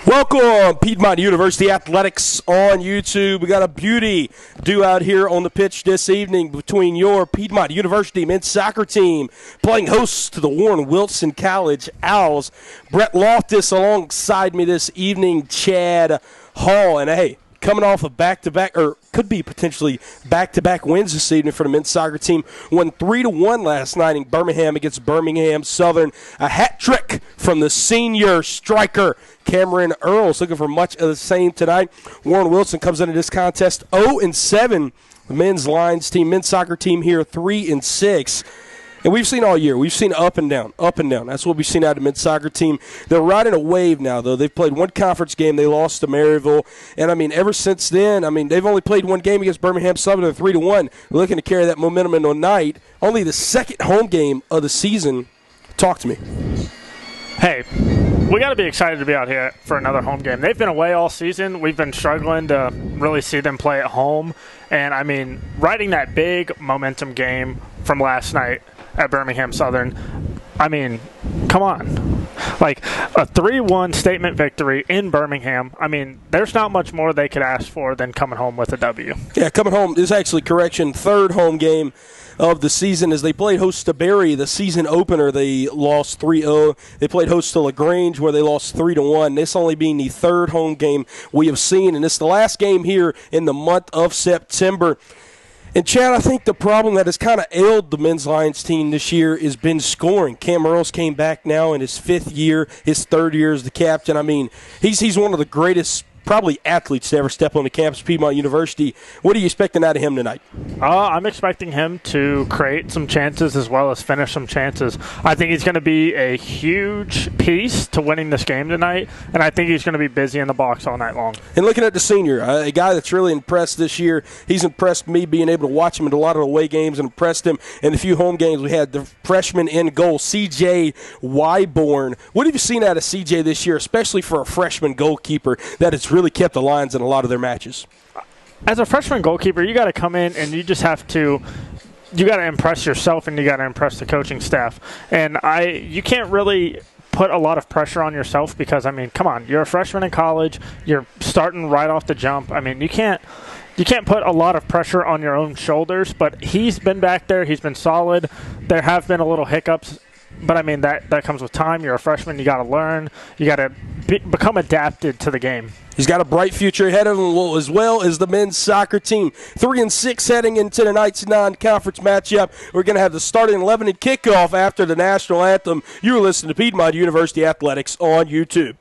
Welcome, Piedmont University Athletics on YouTube. We got a beauty due out here on the pitch this evening between your Piedmont University men's soccer team playing host to the Warren Wilson College Owls. Brett Loftus alongside me this evening, Chad Hall. And hey, coming off a back-to-back, or could be potentially back-to-back wins this evening for the men's soccer team. Won 3-1 last night in Birmingham against Birmingham Southern. A hat trick from the senior striker, Cameron Earls, looking for much of the same tonight. Warren Wilson comes into this contest 0-7. The men's lines team, men's soccer team here 3-6. And we've seen all year. We've seen up and down, up and down. That's what we've seen out of the men's soccer team. They're riding a wave now, though. They've played one conference game. They lost to Maryville. And, ever since then, they've only played one game against Birmingham Southern at 3-1. They're looking to carry that momentum into tonight. Only the second home game of the season. Talk to me. Hey, we got to be excited to be out here for another home game. They've been away all season. We've been struggling to really see them play at home. And, riding that big momentum game from last night at Birmingham Southern, come on. Like a 3-1 statement victory in Birmingham. There's not much more they could ask for than coming home with a W. Yeah, coming home is actually third home game of the season as they played host to Barry. The season opener, they lost 3-0. They played host to LaGrange where they lost 3-1. This only being the third home game we have seen, and it's the last game here in the month of September. And, Chad, I think the problem that has kind of ailed the men's Lions team this year has been scoring. Cam Earls came back now in his fifth year, his third year as the captain. He's one of the greatest probably athletes to ever step on the campus of Piedmont University. What are you expecting out of him tonight? I'm expecting him to create some chances as well as finish some chances. I think he's going to be a huge piece to winning this game tonight, and I think he's going to be busy in the box all night long. And looking at the senior, a guy that's really impressed this year, he's impressed me being able to watch him in a lot of away games and impressed him in a few home games. We had the freshman in goal, C.J. Wyborn. What have you seen out of C.J. this year, especially for a freshman goalkeeper that has really kept the Lions in a lot of their matches? As a freshman goalkeeper, you got to come in and you just have to – you got to impress yourself and you got to impress the coaching staff. And you can't really put a lot of pressure on yourself because, come on, you're a freshman in college. You're starting right off the jump. You can't put a lot of pressure on your own shoulders, but he's been back there. He's been solid. There have been a little hiccups, but, that comes with time. You're a freshman. You got to learn. You got to become adapted to the game. He's got a bright future ahead of him as well as the men's soccer team. 3-6 heading into tonight's non-conference matchup. We're going to have the starting 11 and kickoff after the national anthem. You're listening to Piedmont University Athletics on YouTube.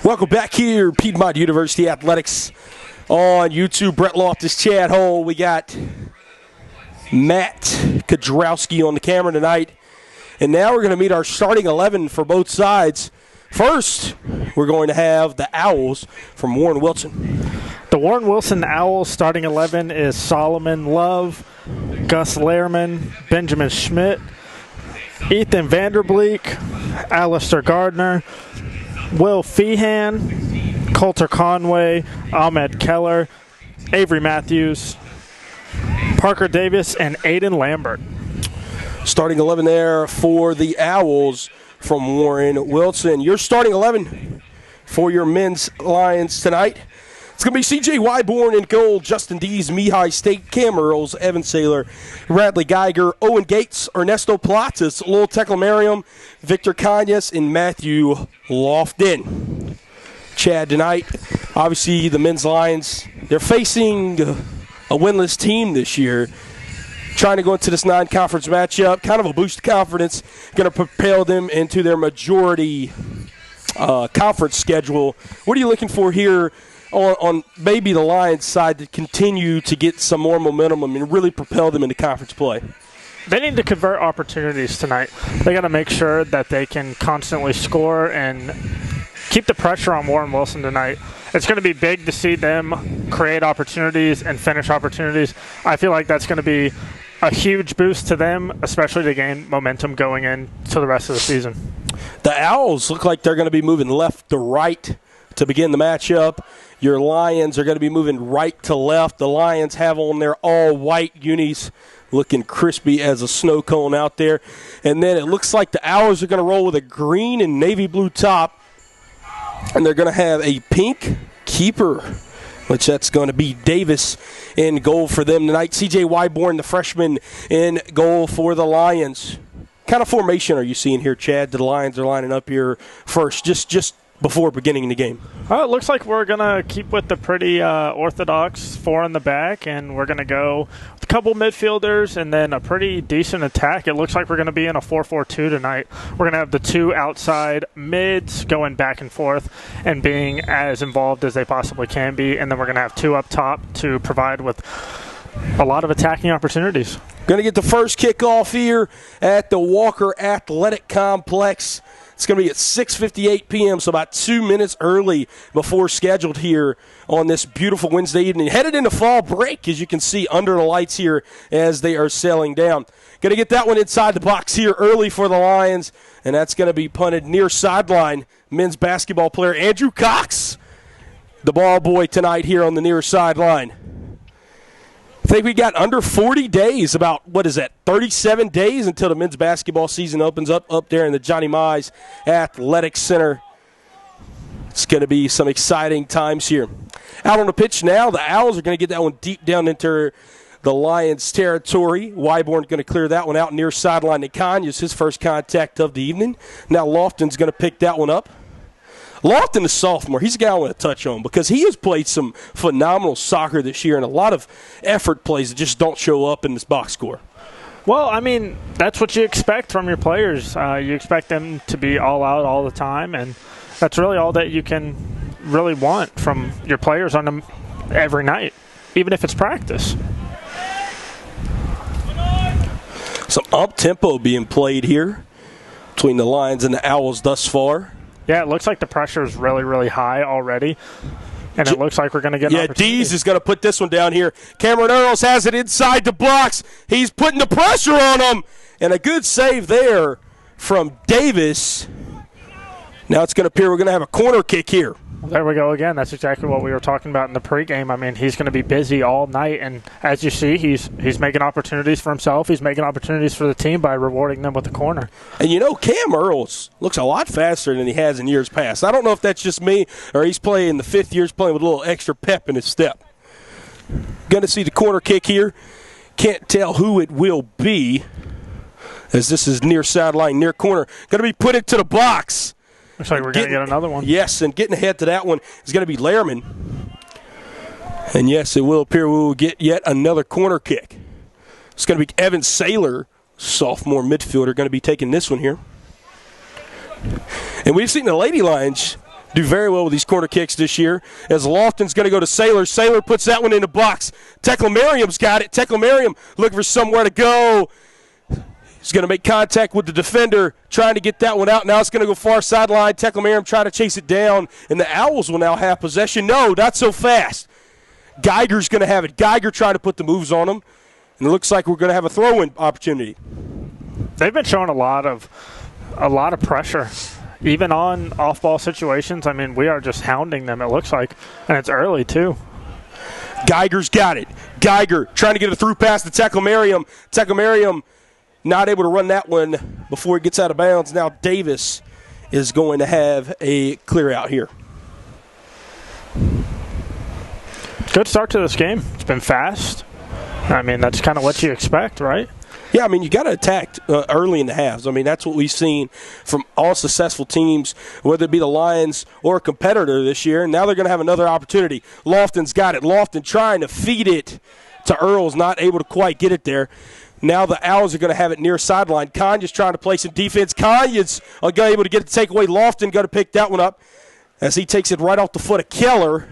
Welcome back here, Piedmont University Athletics on YouTube. Brett Loftus, Chad Hole. We got Matt Kudrowski on the camera tonight. And now we're going to meet our starting 11 for both sides. First, we're going to have the Owls from Warren Wilson. The Warren Wilson Owls starting 11 is Solomon Love, Gus Lehrman, Benjamin Schmidt, Ethan Vanderbleek, Alistair Gardner, Will Feehan, Coulter Conway, Ahmed Keller, Avery Matthews, Parker Davis, and Aiden Lambert. Starting 11 there for the Owls from Warren Wilson. Your starting 11 for your men's Lions tonight. It's going to be C.J. Wyborn in goal, Justin Dees, Mihai State, Cam Earls, Evan Saylor, Bradley Geiger, Owen Gates, Ernesto Pilates, Lowell Teclamarium, Victor Kanyas, and Matthew Lofton. Chad, tonight, obviously the men's Lions, they're facing a winless team this year. Trying to go into this non-conference matchup, kind of a boost of confidence, going to propel them into their majority conference schedule. What are you looking for here on maybe the Lions side to continue to get some more momentum and really propel them into conference play? They need to convert opportunities tonight. They got to make sure that they can constantly score and keep the pressure on Warren Wilson tonight. It's going to be big to see them create opportunities and finish opportunities. I feel like that's going to be a huge boost to them, especially to gain momentum going into the rest of the season. The Owls look like they're going to be moving left to right to begin the matchup. Your Lions are going to be moving right to left. The Lions have on their all-white unis, looking crispy as a snow cone out there. And then it looks like the Owls are going to roll with a green and navy blue top, and they're going to have a pink keeper, which that's going to be Davis in goal for them tonight. C.J. Wyborn, the freshman, in goal for the Lions. What kind of formation are you seeing here, Chad? The Lions are lining up here first, just before beginning the game. It looks like we're going to keep with the pretty orthodox four in the back, and we're going to go with a couple midfielders and then a pretty decent attack. It looks like we're going to be in a 4-4-2 tonight. We're going to have the two outside mids going back and forth and being as involved as they possibly can be, and then we're going to have two up top to provide with a lot of attacking opportunities. Going to get the first kickoff here at the Walker Athletic Complex. It's going to be at 6:58 p.m., so about 2 minutes early before scheduled here on this beautiful Wednesday evening. Headed into fall break, as you can see under the lights here as they are sailing down. Going to get that one inside the box here early for the Lions, and that's going to be punted near sideline. Men's basketball player Andrew Cox, the ball boy tonight here on the near sideline. I think we got under 40 days, about, 37 days until the men's basketball season opens up there in the Johnny Mize Athletic Center. It's going to be some exciting times here. Out on the pitch now, the Owls are going to get that one deep down into the Lions' territory. Wyborn going to clear that one out near sideline to Conyers, his first contact of the evening. Now Lofton's going to pick that one up. Lofton, the sophomore, he's a guy I want to touch on because he has played some phenomenal soccer this year and a lot of effort plays that just don't show up in this box score. Well, I mean, that's what you expect from your players. You expect them to be all out all the time, and that's really all that you can really want from your players on them every night, even if it's practice. Some up-tempo being played here between the Lions and the Owls thus far. Yeah, it looks like the pressure is really, really high already, and it looks like we're going to get an opportunity. Dees is going to put this one down here. Cameron Earls has it inside the box. He's putting the pressure on him, and a good save there from Davis. Now it's going to appear we're going to have a corner kick here. Well, there we go again. That's exactly what we were talking about in the pregame. I mean, he's going to be busy all night, and as you see, he's making opportunities for himself. He's making opportunities for the team by rewarding them with a corner. And you know, Cam Earls looks a lot faster than he has in years past. I don't know if that's just me or he's playing the fifth year, playing with a little extra pep in his step. Going to see the corner kick here. Can't tell who it will be, as this is near sideline, near corner. Going to be put into the box. Looks like we're going to get another one. Yes, and getting ahead to that one is going to be Lehrman. And yes, it will appear we will get yet another corner kick. It's going to be Evan Saylor, sophomore midfielder, going to be taking this one here. And we've seen the Lady Lions do very well with these corner kicks this year. As Lofton's going to go to Saylor. Saylor puts that one in the box. Tekla-Merriam's got it. Tekla-Merriam looking for somewhere to go. He's going to make contact with the defender, trying to get that one out. Now it's going to go far sideline. Tekla-Merriam trying to chase it down, and the Owls will now have possession. No, not so fast. Geiger's going to have it. Geiger trying to put the moves on him, and it looks like we're going to have a throw-in opportunity. They've been showing a lot of pressure, even on off-ball situations. I mean, we are just hounding them, it looks like, and it's early too. Geiger's got it. Geiger trying to get a through pass to Tekla-Merriam. Tekla-Merriam not able to run that one before it gets out of bounds. Now Davis is going to have a clear out here. Good start to this game. It's been fast. I mean, that's kind of what you expect, right? Yeah, I mean, you got to attack early in the halves. I mean, that's what we've seen from all successful teams, whether it be the Lions or a competitor this year. And now they're going to have another opportunity. Lofton's got it. Lofton trying to feed it to Earls, not able to quite get it there. Now the Owls are going to have it near sideline. Kanya's trying to play some defense. Kanya's able to get it to take away. Lofton going to pick that one up as he takes it right off the foot of Keller.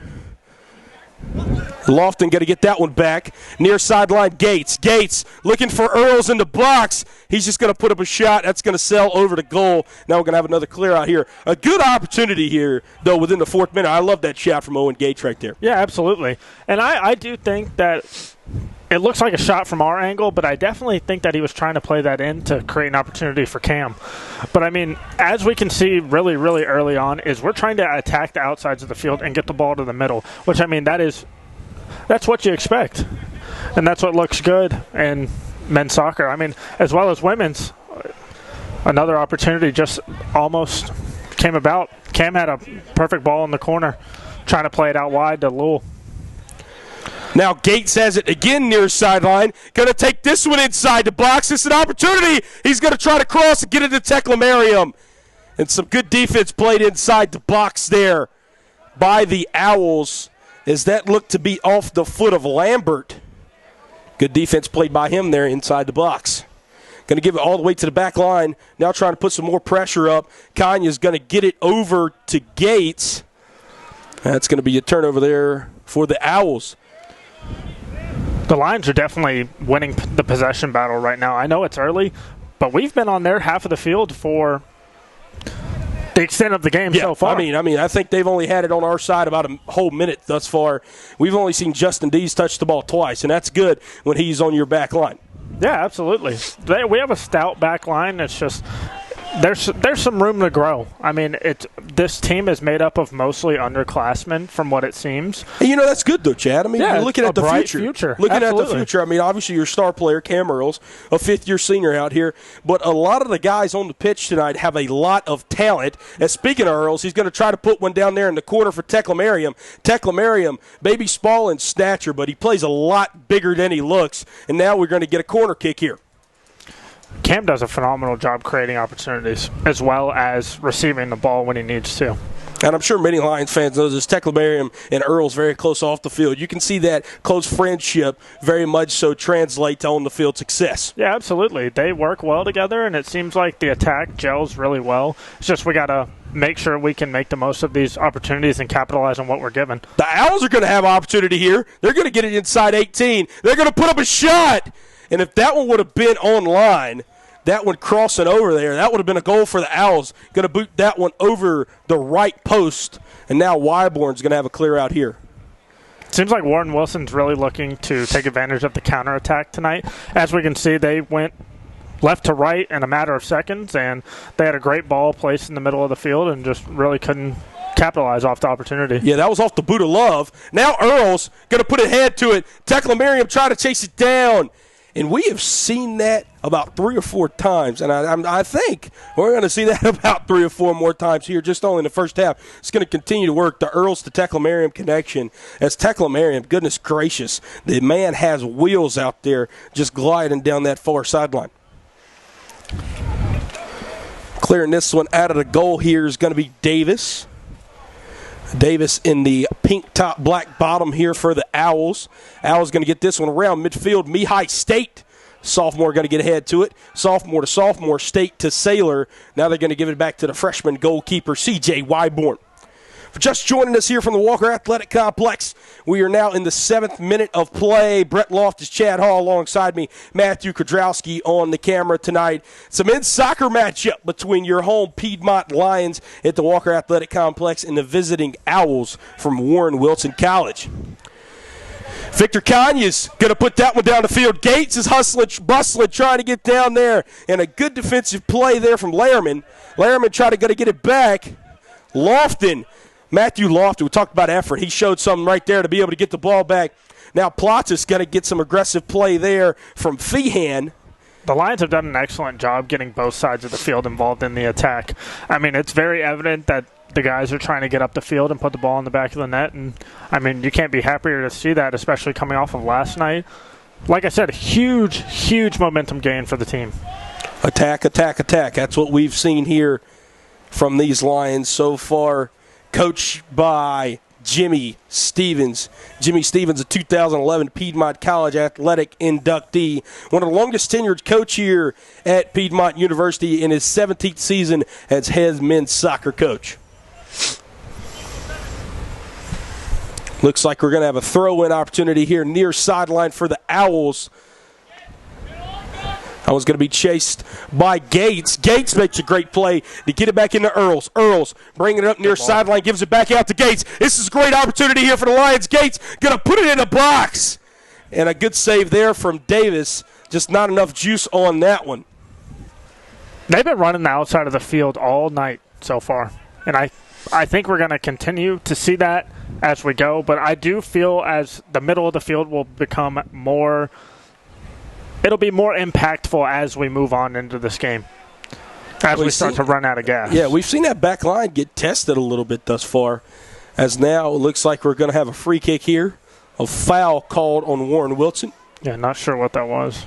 Lofton going to get that one back. Near sideline, Gates. Gates looking for Earls in the box. He's just going to put up a shot. That's going to sail over the goal. Now we're going to have another clear out here. A good opportunity here, though, within the fourth minute. I love that shot from Owen Gates right there. Yeah, absolutely. And I do think that it looks like a shot from our angle, but I definitely think that he was trying to play that in to create an opportunity for Cam. But, I mean, as we can see really, really early on, is we're trying to attack the outsides of the field and get the ball to the middle, which, I mean, that's what you expect. And that's what looks good in men's soccer. I mean, as well as women's, another opportunity just almost came about. Cam had a perfect ball in the corner, trying to play it out wide to Lowell. Now Gates has it again near sideline. Going to take this one inside the box. It's an opportunity. He's going to try to cross and get it to Tekla-Merriam. And some good defense played inside the box there by the Owls, as that looked to be off the foot of Lambert. Good defense played by him there inside the box. Going to give it all the way to the back line. Now trying to put some more pressure up. Kanya's going to get it over to Gates. That's going to be a turnover there for the Owls. The Lions are definitely winning the possession battle right now. I know it's early, but we've been on their half of the field for the extent of the game so far. I mean, I think they've only had it on our side about a whole minute thus far. We've only seen Justin Dees touch the ball twice, and that's good when he's on your back line. Yeah, absolutely. We have a stout back line. It's just there's some room to grow. I mean, this team is made up of mostly underclassmen, from what it seems. And, that's good though, Chad. I mean, you're looking at the future. Looking at the future. I mean, obviously your star player, Cam Earls, a fifth-year senior out here, but a lot of the guys on the pitch tonight have a lot of talent. And speaking of Earls, he's going to try to put one down there in the corner for Tekla-Merriam. Tekla-Merriam, maybe small in stature, but he plays a lot bigger than he looks. And now we're going to get a corner kick here. Cam does a phenomenal job creating opportunities as well as receiving the ball when he needs to. And I'm sure many Lions fans know this. Tekla-Merriam and Earl's very close off the field. You can see that close friendship very much so translate to on-the-field success. Yeah, absolutely. They work well together, and it seems like the attack gels really well. It's just we got to make sure we can make the most of these opportunities and capitalize on what we're given. The Owls are going to have opportunity here. They're going to get it inside 18. They're going to put up a shot. And if that one would have been online, that one crossing over there, that would have been a goal for the Owls. Going to boot that one over the right post. And now Wyborn's going to have a clear out here. Seems like Warren Wilson's really looking to take advantage of the counterattack tonight. As we can see, they went left to right in a matter of seconds, and they had a great ball placed in the middle of the field and just really couldn't capitalize off the opportunity. Yeah, that was off the boot of Love. Now Earl's going to put a head to it. Tekla-Merriam trying to chase it down. And we have seen that about 3 or 4 times, and I think we're going to see that about 3 or 4 more times here, just only in the first half. It's going to continue to work, the Earls to Tekla-Merriam connection. As Tekla-Merriam, goodness gracious, the man has wheels out there just gliding down that far sideline. Clearing this one out of the goal here is going to be Davis. Davis in the pink top, black bottom here for the Owls. Owls going to get this one around midfield. Mihai State, sophomore, going to get ahead to it. Sophomore to sophomore, State to Sailor. Now they're going to give it back to the freshman goalkeeper, C.J. Wyborn. For just joining us here from the Walker Athletic Complex, we are now in the 7th minute of play. Brett Loftus, Chad Hall alongside me, Matthew Kudrowski on the camera tonight. It's a men's soccer matchup between your home Piedmont Lions at the Walker Athletic Complex and the visiting Owls from Warren Wilson College. Victor Kanye's going to put that one down the field. Gates is bustling, trying to get down there. And a good defensive play there from Lehrman. Lehrman trying to get it back. Matthew Lofton, we talked about effort. He showed something right there to be able to get the ball back. Now Plotz going to get some aggressive play there from Feehan. The Lions have done an excellent job getting both sides of the field involved in the attack. I mean, it's very evident that the guys are trying to get up the field and put the ball in the back of the net. And, I mean, you can't be happier to see that, especially coming off of last night. Like I said, huge momentum gain for the team. Attack. That's what we've seen here from these Lions so far, coached by Jimmy Stevens. Jimmy Stevens, a 2011 Piedmont College Athletic inductee, one of the longest tenured coach here at Piedmont University in his 17th season as head men's soccer coach. Looks like we're going to have a throw-in opportunity here near sideline for the Owls. I was going to be chased by Gates. Gates makes a great play to get it back into Earls. Earls bringing it up near sideline, gives it back out to Gates. This is a great opportunity here for the Lions. Gates going to put it in a box. And a good save there from Davis. Just not enough juice on that one. They've been running the outside of the field all night so far. And I think we're going to continue to see that as we go. But I do feel as the middle of the field will become more – it'll be more impactful as we move on into this game, as we start to run out of gas. Yeah, we've seen that back line get tested a little bit thus far, as now it looks like we're going to have a free kick here, a foul called on Warren Wilson. Yeah, not sure what that was.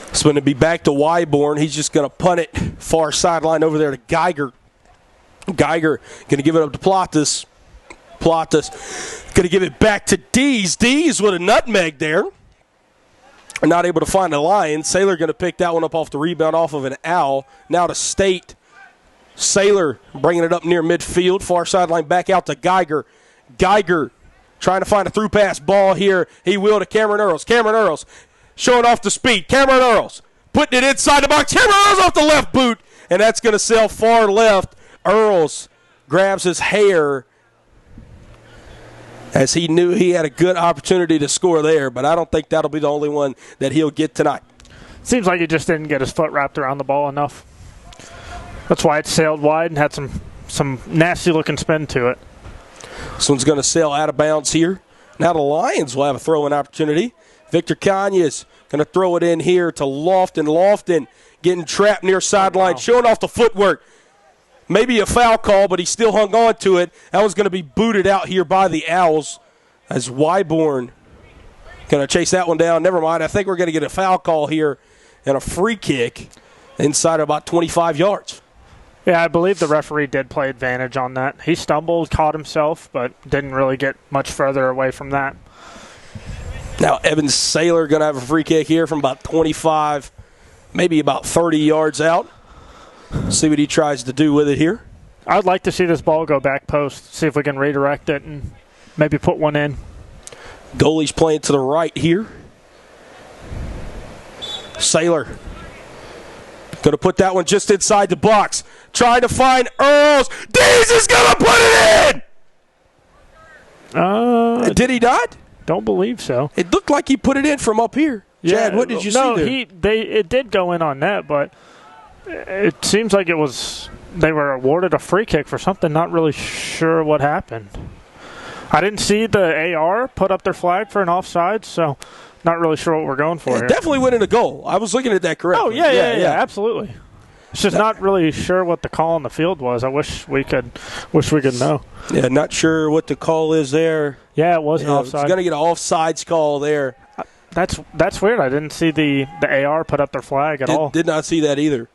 It's going to be back to Wyborn. He's just going to punt it far sideline over there to Geiger. Geiger going to give it up to Plottis. Plottis going to give it back to Dees. Dees with a nutmeg there. Not able to find the line. Saylor going to pick that one up off the rebound off of an Owl. Now to State. Saylor bringing it up near midfield. Far sideline back out to Geiger. Geiger trying to find a through pass ball here. He will to Cameron Earls. Cameron Earls showing off the speed. Cameron Earls putting it inside the box. Cameron Earls off the left boot. And that's going to sail far left. Earls grabs his hair as he knew he had a good opportunity to score there, but I don't think that'll be the only one that he'll get tonight. Seems like he just didn't get his foot wrapped around the ball enough. That's why it sailed wide and had some nasty-looking spin to it. This one's going to sail out of bounds here. Now the Lions will have a throw-in opportunity. Victor Kanye's going to throw it in here to Lofton. Lofton getting trapped near sideline, showing off the footwork. Maybe a foul call, but he still hung on to it. That was going to be booted out here by the Owls as Wyborn going to chase that one down. Never mind. I think we're going to get a foul call here and a free kick inside of about 25 yards. Yeah, I believe the referee did play advantage on that. He stumbled, caught himself, but didn't really get much further away from that. Now Evan Saylor going to have a free kick here from about 25, maybe about 30 yards out. See what he tries to do with it here. I'd like to see this ball go back post, see if we can redirect it and maybe put one in. Goalie's playing to the right here. Saylor going to put that one just inside the box. Trying to find Earls. Dees is going to put it in! Did he not? Don't believe so. It looked like he put it in from up here. Chad, what did you see there? No, it did go in on net, but it seems like they were awarded a free kick for something. Not really sure what happened. I didn't see the AR put up their flag for an offside, so not really sure what we're going for here. Definitely went in a goal. I was looking at that correctly. Oh, yeah, absolutely. It's just not really sure what the call on the field was. I wish we could know. Yeah, not sure what the call is there. Yeah, it was an offside. It's going to get an offsides call there. That's weird. I didn't see the AR put up their flag at all. Did not see that either.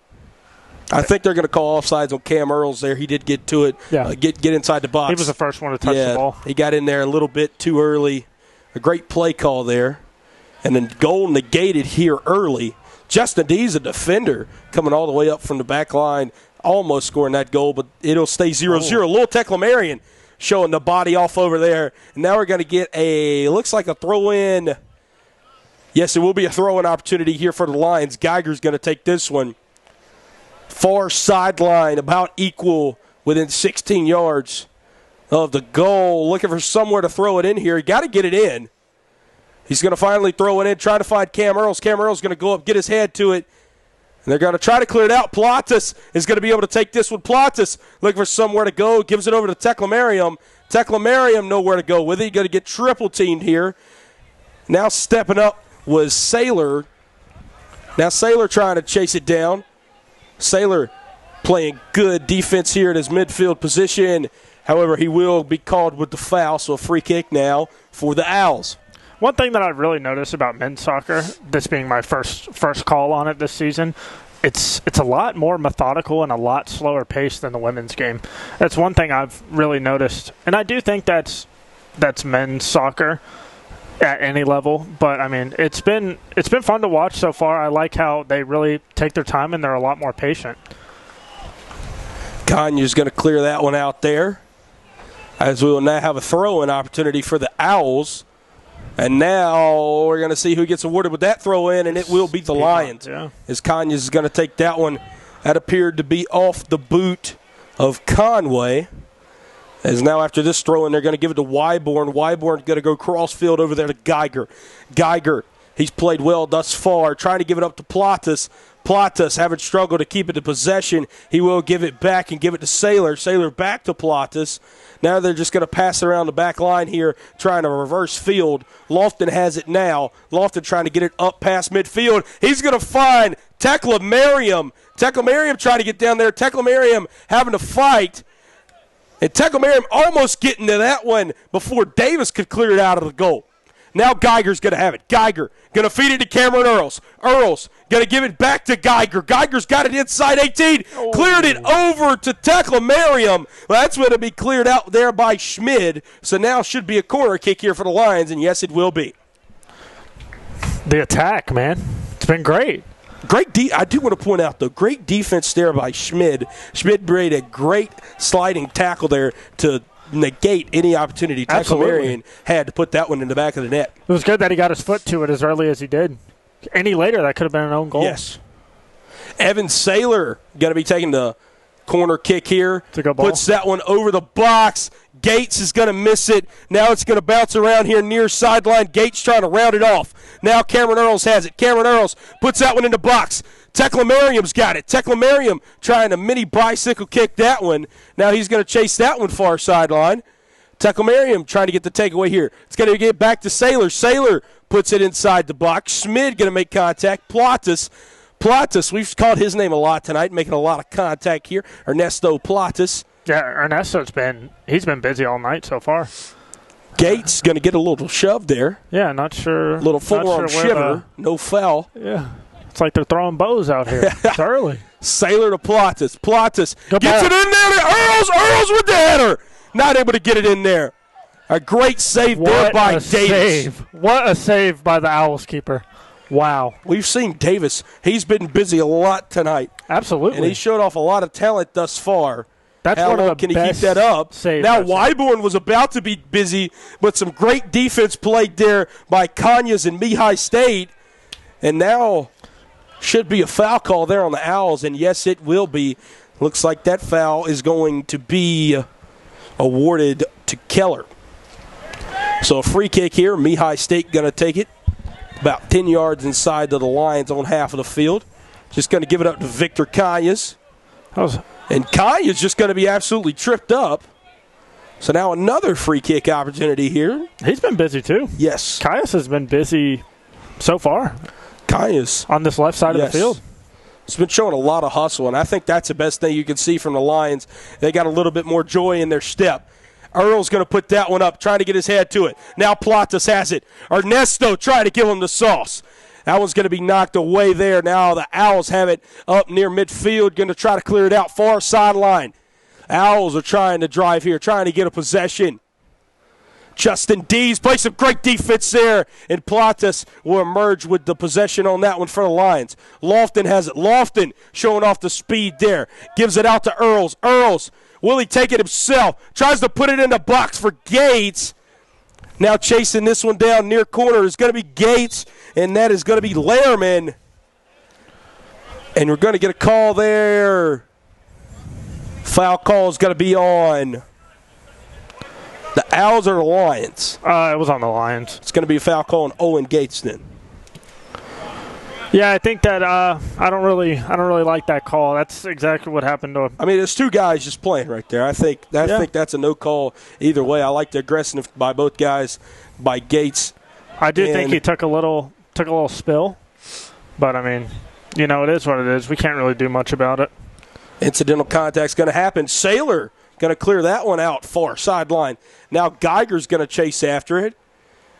I think they're going to call offsides on Cam Earls there. He did get to it, get inside the box. He was the first one to touch the ball. He got in there a little bit too early. A great play call there. And then goal negated here early. Justin D's a defender coming all the way up from the back line, almost scoring that goal, but it'll stay 0-0. Little Teclamarian showing the body off over there. And now we're going to get looks like a throw-in. Yes, it will be a throw-in opportunity here for the Lions. Geiger's going to take this one. Far sideline, about equal within 16 yards of the goal. Looking for somewhere to throw it in here. You got to get it in. He's going to finally throw it in, trying to find Cam Earls. Cam Earls going to go up, get his head to it. And they're going to try to clear it out. Platas is going to be able to take this one. Platas looking for somewhere to go. Gives it over to Teclamariam. Teclamariam nowhere to go with it. He's going to get triple teamed here. Now stepping up was Saylor. Now Saylor trying to chase it down. Saylor playing good defense here in his midfield position. However, he will be called with the foul, so a free kick now for the Owls. One thing that I've really noticed about men's soccer, this being my first call on it this season, it's a lot more methodical and a lot slower pace than the women's game. That's one thing I've really noticed, and I do think that's men's soccer at any level. But I mean, it's been fun to watch so far. I like how they really take their time and they're a lot more patient. Kanye's going to clear that one out there, as we will now have a throw-in opportunity for the Owls. And now we're going to see who gets awarded with that throw-in, and it will be the Lions. Yeah. As Conyers is going to take that one. That appeared to be off the boot of Conway. As now after this throw-in, they're going to give it to Wyborn. Wyborn's going to go cross-field over there to Geiger. Geiger, he's played well thus far, trying to give it up to Platas. Platas having struggled to keep it in possession. He will give it back and give it to Saylor. Saylor back to Platas. Now they're just going to pass it around the back line here, trying to reverse field. Lofton has it now. Lofton trying to get it up past midfield. He's going to find Teclamariam. Teclamariam trying to get down there. Teclamariam having to fight. And Teclamariam almost getting to that one before Davis could clear it out of the goal. Now Geiger's going to have it. Geiger going to feed it to Cameron Earls. Earls going to give it back to Geiger. Geiger's got it inside 18. Oh. Cleared it over to Teclamariam. Well, that's going to be cleared out there by Schmid. So now should be a corner kick here for the Lions, and yes, it will be. The attack, man. It's been great. I do want to point out, though, great defense there by Schmid. Schmid made a great sliding tackle there to negate any opportunity Teclamarian had to put that one in the back of the net. It was good that he got his foot to it as early as he did. Any later, that could have been an own goal. Yes. Evan Saylor going to be taking the corner kick here. It's a good ball. Puts that one over the box. Gates is going to miss it. Now it's going to bounce around here near sideline. Gates trying to round it off. Now Cameron Earls has it. Cameron Earls puts that one in the box. Teclamariam's got it. Teclamariam trying to mini bicycle kick that one. Now he's going to chase that one far sideline. Teclamariam trying to get the takeaway here. It's going to get back to Saylor. Saylor puts it inside the box. Schmid going to make contact. Platas, we've called his name a lot tonight, making a lot of contact here. Ernesto Platas. Yeah, Ernesto's been busy all night so far. Gates going to get a little shove there. Yeah, not sure. Little forearm shiver. No foul. Yeah. It's like they're throwing bows out here. It's early. Saylor to Platas. Platas gets it in there to Earls. Earls with the header. Not able to get it in there. A great save there by Davis. What a save by the Owls keeper. Wow. We've seen Davis. He's been busy a lot tonight. Absolutely. And he showed off a lot of talent thus far. That's How one of long the can he best keep that up? Now, I've Wyborn was about to be busy, but some great defense played there by Conyers and Lehigh State. And now should be a foul call there on the Owls, and yes, it will be. Looks like that foul is going to be awarded to Keller. So a free kick here. Lehigh State going to take it about 10 yards inside of the Lions on half of the field. Just going to give it up to Victor Conyers. And Kanye's just going to be absolutely tripped up. So now another free kick opportunity here. He's been busy too. Yes. Caius has been busy so far. Caius. On this left side of the field. He's been showing a lot of hustle, and I think that's the best thing you can see from the Lions. They got a little bit more joy in their step. Earl's going to put that one up, trying to get his head to it. Now Platas has it. Ernesto trying to give him the sauce. That one's going to be knocked away there. Now the Owls have it up near midfield, going to try to clear it out far sideline. Owls are trying to drive here, trying to get a possession. Justin Dees plays some great defense there, and Platas will emerge with the possession on that one for the Lions. Lofton has it. Lofton showing off the speed there. Gives it out to Earls. Earls, will he take it himself? Tries to put it in the box for Gates. Now chasing this one down near corner is going to be Gates, and that is going to be Lehrman. And we're going to get a call there. Foul call is going to be on the Owls or the Lions? It was on the Lions. It's going to be a foul call on Owen Gates then. Yeah, I think that I don't really like that call. That's exactly what happened to him. I mean, there's two guys just playing right there. I think that's a no call either way. I like the aggressiveness by both guys, by Gates. I do think he took a little spill, but I mean, it is what it is. We can't really do much about it. Incidental contact's going to happen. Saylor going to clear that one out far sideline. Now Geiger's going to chase after it.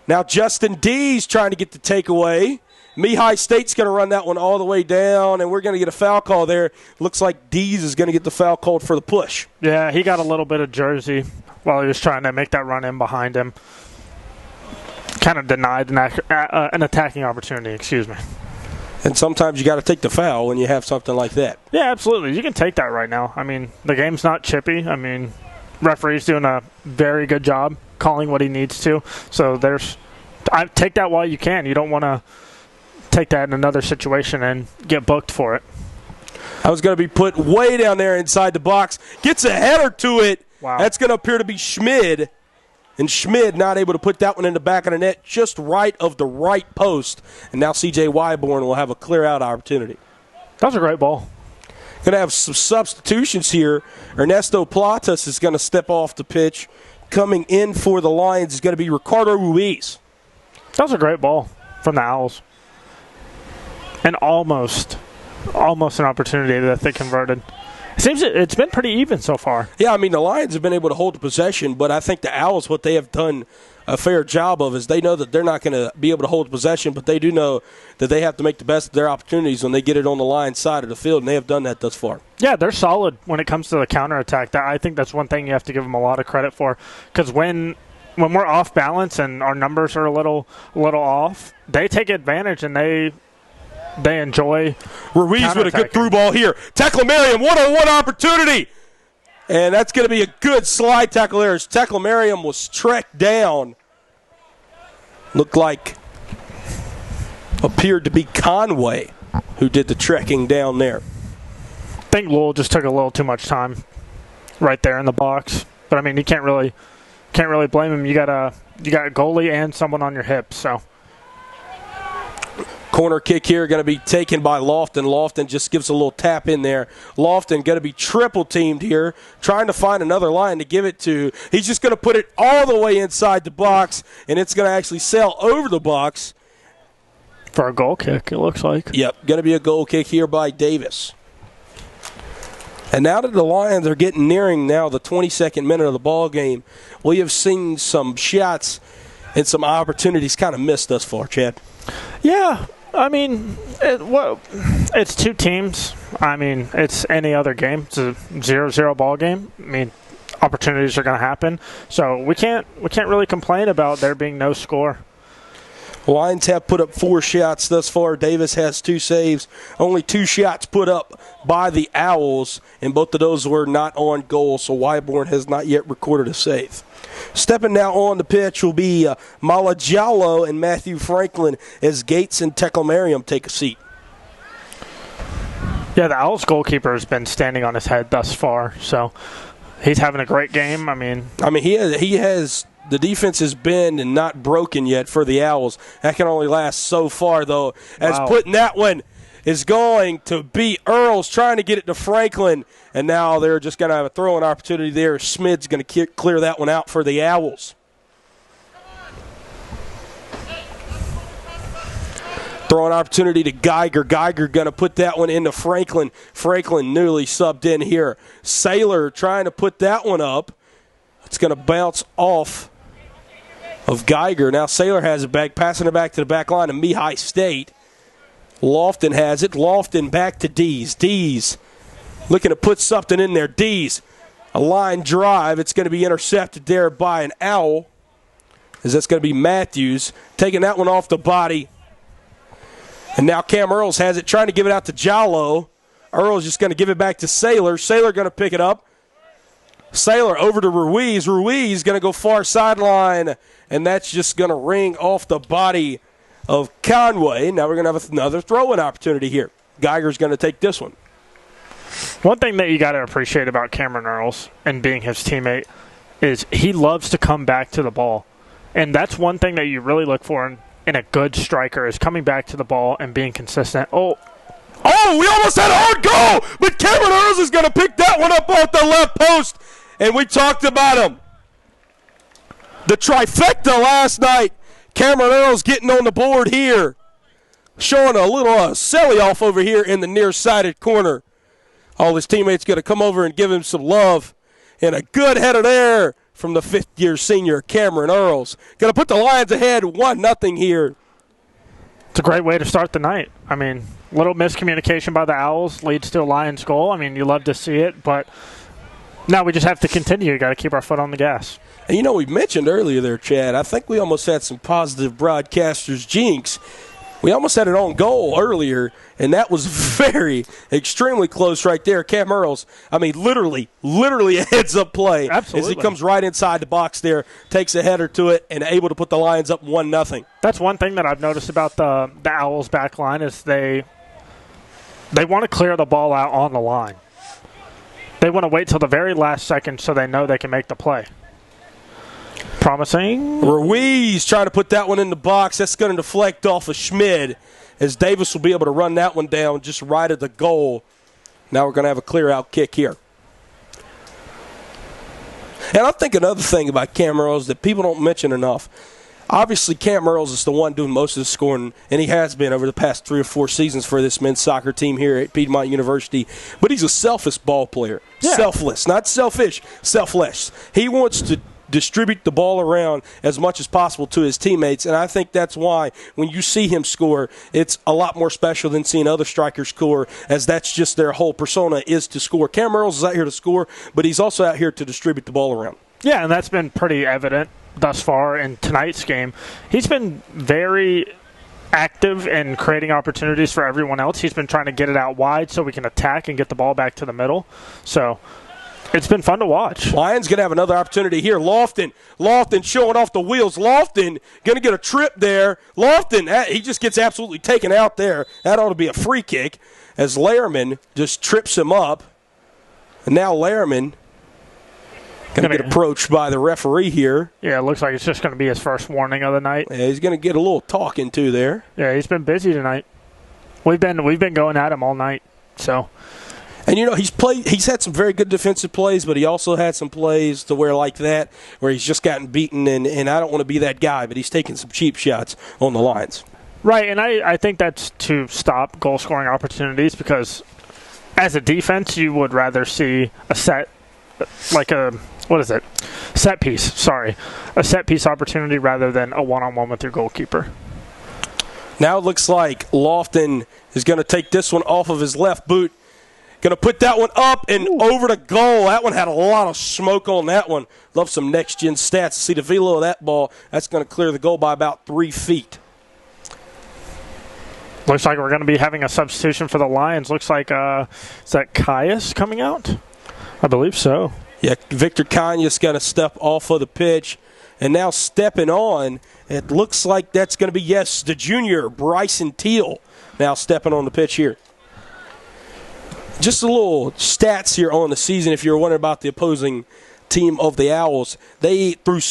Now Justin Dees trying to get the takeaway. Lehigh State's going to run that one all the way down, and we're going to get a foul call there. Looks like Dees is going to get the foul called for the push. Yeah, he got a little bit of jersey while he was trying to make that run in behind him. Kind of denied an attacking opportunity, excuse me. And sometimes you got to take the foul when you have something like that. Yeah, absolutely. You can take that right now. I mean, the game's not chippy. I mean, referee's doing a very good job calling what he needs to. So take that while you can. You don't want to take that in another situation and get booked for it. I was going to be put way down there inside the box. Gets a header to it. Wow. That's going to appear to be Schmid. And Schmid not able to put that one in the back of the net, just right of the right post. And now C.J. Wyborn will have a clear-out opportunity. That was a great ball. Going to have some substitutions here. Ernesto Platas is going to step off the pitch. Coming in for the Lions is going to be Ricardo Ruiz. That was a great ball from the Owls. And almost an opportunity that they converted. It seems it's been pretty even so far. Yeah, I mean, the Lions have been able to hold the possession, but I think the Owls, what they have done a fair job of is they know that they're not going to be able to hold possession, but they do know that they have to make the best of their opportunities when they get it on the Lions side of the field, and they have done that thus far. Yeah, they're solid when it comes to the counterattack. I think that's one thing you have to give them a lot of credit for, because when we're off balance and our numbers are a little off, they take advantage and they enjoy. Ruiz with a good through ball here. Teclamariam, one-on-one opportunity. And that's going to be a good slide tackle there as Teclamariam was trekked down. Looked like, appeared to be Conway who did the trekking down there. I think Lowell just took a little too much time right there in the box. But, I mean, you can't really blame him. You got a goalie and someone on your hip, so. Corner kick here going to be taken by Lofton. Lofton just gives a little tap in there. Lofton going to be triple teamed here, trying to find another line to give it to. He's just going to put it all the way inside the box, and it's going to actually sail over the box. For a goal kick, it looks like. Yep, going to be a goal kick here by Davis. And now that the Lions are nearing now the 22nd minute of the ball game, we have seen some shots and some opportunities kind of missed thus far, Chad. Yeah. I mean, it's two teams. I mean, it's any other game. It's a 0-0 ball game. I mean, opportunities are going to happen. So we can't really complain about there being no score. Lions have put up 4 shots thus far. Davis has 2 saves. Only 2 shots put up by the Owls, and both of those were not on goal, so Wyborn has not yet recorded a save. Stepping now on the pitch will be Malagialo and Matthew Franklin as Gates and Teclamariam take a seat. Yeah, the Owls goalkeeper has been standing on his head thus far, so he's having a great game. I mean, he has the defense has been and not broken yet for the Owls. That can only last so far, though, as putting that one is going to be Earls trying to get it to Franklin, and now they're just going to have a throwing opportunity there. Smid's going to clear that one out for the Owls. Throwing opportunity to Geiger. Geiger going to put that one into Franklin. Franklin newly subbed in here. Saylor trying to put that one up. It's going to bounce off of Geiger. Now Saylor has it back, passing it back to the back line of Lehigh State. Lofton has it. Lofton back to Dees. Dees looking to put something in there. Dees, a line drive. It's going to be intercepted there by an Owl. as that's going to be Matthews taking that one off the body. And now Cam Earls has it, trying to give it out to Jallo. Earls just going to give it back to Saylor. Saylor going to pick it up. Saylor over to Ruiz. Ruiz going to go far sideline, and that's just going to ring off the body of Conway. Now we're going to have another throwing opportunity here. Geiger's going to take this one. One thing that you got to appreciate about Cameron Earls and being his teammate is he loves to come back to the ball. And that's one thing that you really look for in a good striker is coming back to the ball and being consistent. Oh, we almost had a hard goal, but Cameron Earls is going to pick that one up off the left post. And we talked about him. The trifecta last night. Cameron Earls getting on the board here. Showing a little silly off over here in the near-sided corner. All his teammates going to come over and give him some love. And a good header there from the fifth-year senior, Cameron Earls. Going to put the Lions ahead 1-0 here. It's a great way to start the night. I mean, little miscommunication by the Owls leads to a Lions goal. I mean, you love to see it, but now we just have to continue. You got to keep our foot on the gas. And you know, we mentioned earlier there, Chad, I think we almost had some positive broadcasters jinx. We almost had it on goal earlier, and that was extremely close right there. Cam Earls, I mean, literally a heads-up play. Absolutely. As he comes right inside the box there, takes a header to it, and able to put the Lions up 1-0. That's one thing that I've noticed about the Owls' back line is they want to clear the ball out on the line. They want to wait till the very last second so they know they can make the play. Promising. Ruiz trying to put that one in the box. That's going to deflect off of Schmid as Davis will be able to run that one down just right at the goal. Now we're going to have a clear-out kick here. And I think another thing about Cam Earls that people don't mention enough, obviously Cam Earls is the one doing most of the scoring, and he has been over the past 3 or 4 seasons for this men's soccer team here at Piedmont University. But he's a selfish ball player. Yeah. Selfless, not selfish, selfless. He wants to distribute the ball around as much as possible to his teammates, and I think that's why when you see him score, it's a lot more special than seeing other strikers score, as that's just their whole persona is to score. Cam Earls is out here to score, but he's also out here to distribute the ball around. Yeah, and that's been pretty evident thus far in tonight's game. He's been very active in creating opportunities for everyone else. He's been trying to get it out wide so we can attack and get the ball back to the middle. So it's been fun to watch. Lions going to have another opportunity here. Lofton showing off the wheels. Lofton going to get a trip there. Lofton, he just gets absolutely taken out there. That ought to be a free kick as Lehrman just trips him up. And now Lehrman going to get approached by the referee here. Yeah, it looks like it's just going to be his first warning of the night. Yeah, he's going to get a little talking to there. Yeah, he's been busy tonight. We've been going at him all night. So. And, you know, he's had some very good defensive plays, but he also had some plays to where he's just gotten beaten, and I don't want to be that guy, but he's taking some cheap shots on the Lions. Right, and I think that's to stop goal-scoring opportunities because as a defense, you would rather see a set piece opportunity rather than a one-on-one with your goalkeeper. Now it looks like Lofton is going to take this one off of his left boot. Going to put that one up and over the goal. That one had a lot of smoke on that one. Love some next-gen stats. See the velo of that ball. That's going to clear the goal by about 3 feet. Looks like we're going to be having a substitution for the Lions. Looks like, is that Caius coming out? I believe so. Yeah, Victor Caius going to step off of the pitch. And now stepping on, it looks like that's going to be, the junior, Bryson Teal, now stepping on the pitch here. Just a little stats here on the season if you're wondering about the opposing team of the Owls. They, through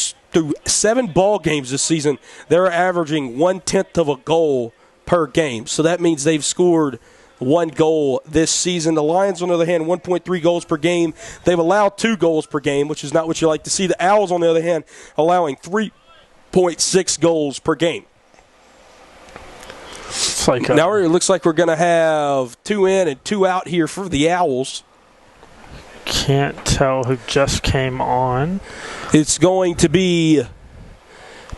7 ball games this season, they're averaging 1/10 of a goal per game. So that means they've scored 1 goal this season. The Lions, on the other hand, 1.3 goals per game. They've allowed 2 goals per game, which is not what you like to see. The Owls, on the other hand, allowing 3.6 goals per game. Now it looks like we're going to have 2 in and 2 out here for the Owls. Can't tell who just came on. It's going to be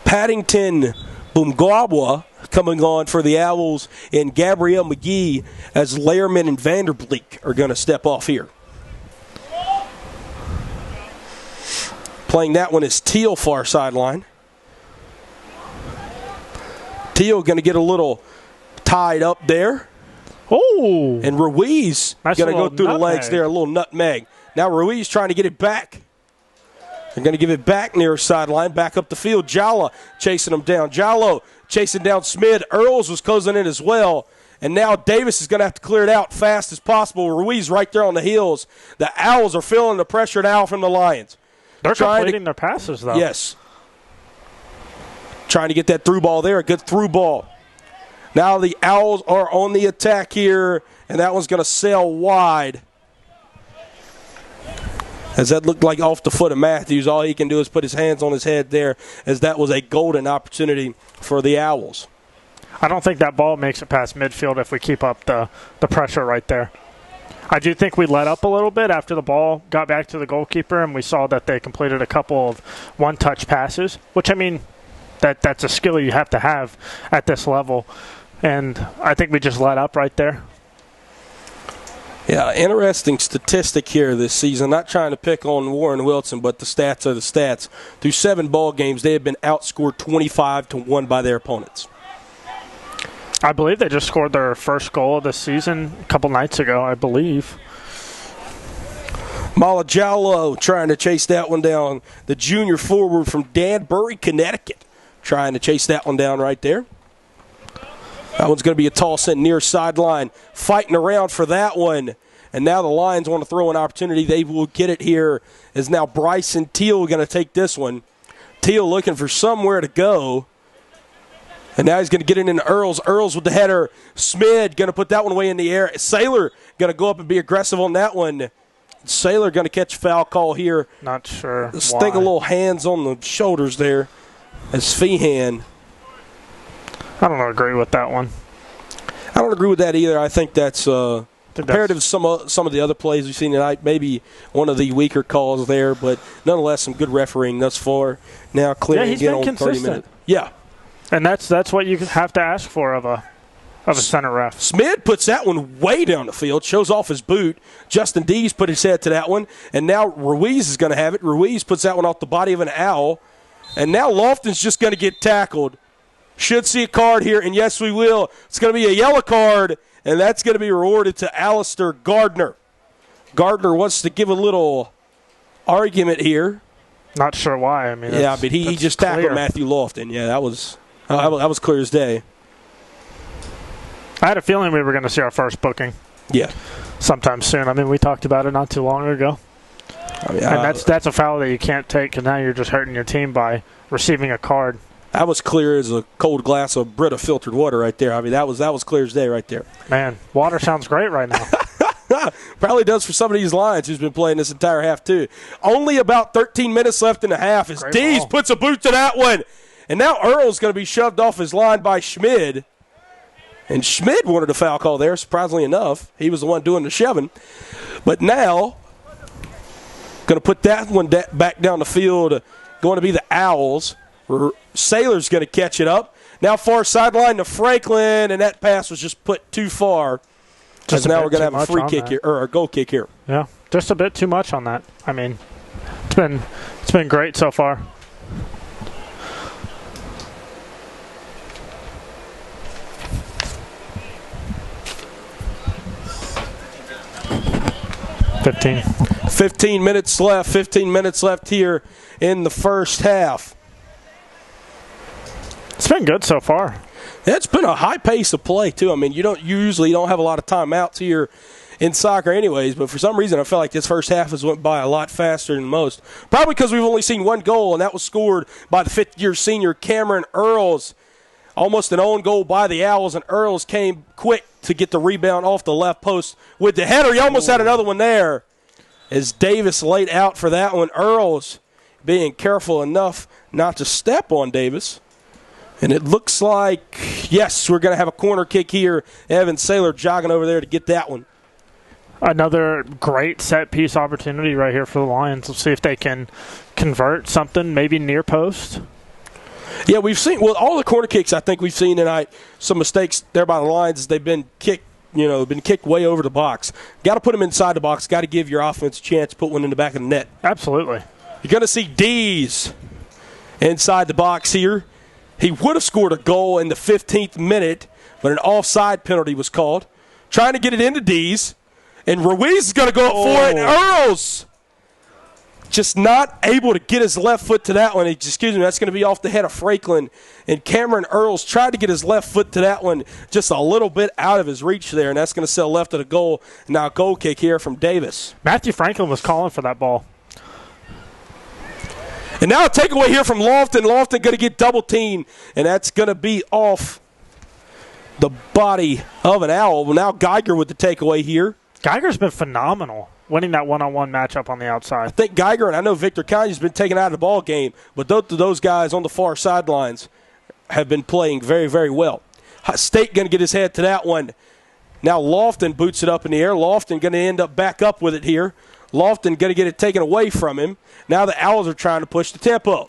Paddington Bumgabwa coming on for the Owls, and Gabrielle McGee as Lehrman and Vanderbleek are going to step off here. Playing that one is Teal far sideline. Teal going to get a little tied up there. Oh. And Ruiz Nice going to go little through the nutmeg. legs there, a little nutmeg. Now Ruiz trying to get it back. They're going to give it back near sideline, back up the field. Jalla chasing him down. Jallo chasing down Smid. Earls was closing in as well. And now Davis is going to have to clear it out fast as possible. Ruiz right there on the heels. The Owls are feeling the pressure now from the Lions. They're completing their passes, though. Yes. Trying to get that through ball there, a good through ball. Now the Owls are on the attack here, and that one's going to sail wide. As that looked like off the foot of Matthews, all he can do is put his hands on his head there, as that was a golden opportunity for the Owls. I don't think that ball makes it past midfield if we keep up the pressure right there. I do think we let up a little bit after the ball got back to the goalkeeper, and we saw that they completed a couple of one-touch passes, which, I mean, that's a skill you have to have at this level. And I think we just let up right there. Yeah, interesting statistic here this season. Not trying to pick on Warren Wilson, but the stats are the stats. Through 7 ball games, they have been outscored 25-1 by their opponents. I believe they just scored their first goal of the season a couple nights ago, I believe. Malajallo trying to chase that one down. The junior forward from Danbury, Connecticut, trying to chase that one down right there. That one's going to be a toss in near sideline. Fighting around for that one. And now the Lions want to throw an opportunity. They will get it here. Is now Bryson Teal going to take this one. Teal looking for somewhere to go. And now he's going to get it into Earls. Earls with the header. Smid going to put that one away in the air. Saylor going to go up and be aggressive on that one. Saylor going to catch a foul call here. Not sure Let's why. take a little hands on the shoulders there as Feehan. I don't agree with that one. I don't agree with that either. I think that's comparative to some of the other plays we've seen tonight. Maybe one of the weaker calls there, but nonetheless, some good refereeing thus far. Now clearing he's again been on 30 minutes. Yeah. And that's what you have to ask for of a center ref. Smid puts that one way down the field, shows off his boot. Justin Dees put his head to that one, and now Ruiz is going to have it. Ruiz puts that one off the body of an Owl, and now Lofton's just going to get tackled. Should see a card here, and yes, we will. It's going to be a yellow card, and that's going to be rewarded to Alistair Gardner. Gardner wants to give a little argument here. Not sure why. I mean, yeah, but he just tackled Matthew Lofton. Yeah, that was clear as day. I had a feeling we were going to see our first booking. Yeah. Sometime soon. I mean, we talked about it not too long ago. And that's a foul that you can't take, because now you're just hurting your team by receiving a card. That was clear as a cold glass of Brita filtered water right there. I mean, that was clear as day right there. Man, water sounds great right now. Probably does for some of these Lions who's been playing this entire half, too. Only about 13 minutes left in the half as Dees puts a boot to that one. And now Earl's going to be shoved off his line by Schmid. And Schmid wanted a foul call there, surprisingly enough. He was the one doing the shoving. But now, going to put that one back down the field, going to be the Owls. Saylor's going to catch it up. Now far sideline to Franklin, and that pass was just put too far. Because now we're going to have a free kick here, or a goal kick here. Yeah, just a bit too much on that. I mean, it's been great so far. Fifteen minutes left. 15 minutes left here in the first half. It's been good so far. It's been a high pace of play, too. I mean, you usually don't have a lot of timeouts here in soccer anyways, but for some reason I feel like this first half has went by a lot faster than most. Probably because we've only seen one goal, and that was scored by the fifth-year senior Cameron Earls. Almost an own goal by the Owls, and Earls came quick to get the rebound off the left post with the header. He almost had another one there as Davis laid out for that one. Earls being careful enough not to step on Davis. And it looks like, yes, we're going to have a corner kick here. Evan Saylor jogging over there to get that one. Another great set-piece opportunity right here for the Lions. Let's see if they can convert something, maybe near post. Yeah, we've seen, well, all the corner kicks I think we've seen tonight, some mistakes there by the Lions, they've been kicked, been kicked way over the box. Got to put them inside the box. Got to give your offense a chance to put one in the back of the net. Absolutely. You're going to see D's inside the box here. He would have scored a goal in the 15th minute, but an offside penalty was called. Trying to get it into D's, and Ruiz is going to go up for it. And Earls just not able to get his left foot to that one. Excuse me, that's going to be off the head of Franklin. And Cameron Earls tried to get his left foot to that one just a little bit out of his reach there, and that's going to sell left of the goal. Now a goal kick here from Davis. Matthew Franklin was calling for that ball. And now a takeaway here from Lofton. Lofton going to get double teamed, and that's going to be off the body of an Owl. Well, now Geiger with the takeaway here. Geiger's been phenomenal winning that one-on-one matchup on the outside. I think Geiger, and I know Victor Kanye's been taken out of the ball game, but both of those guys on the far sidelines have been playing very, very well. State going to get his head to that one. Now Lofton boots it up in the air. Lofton going to end up back up with it here. Lofton going to get it taken away from him. Now the Owls are trying to push the tempo.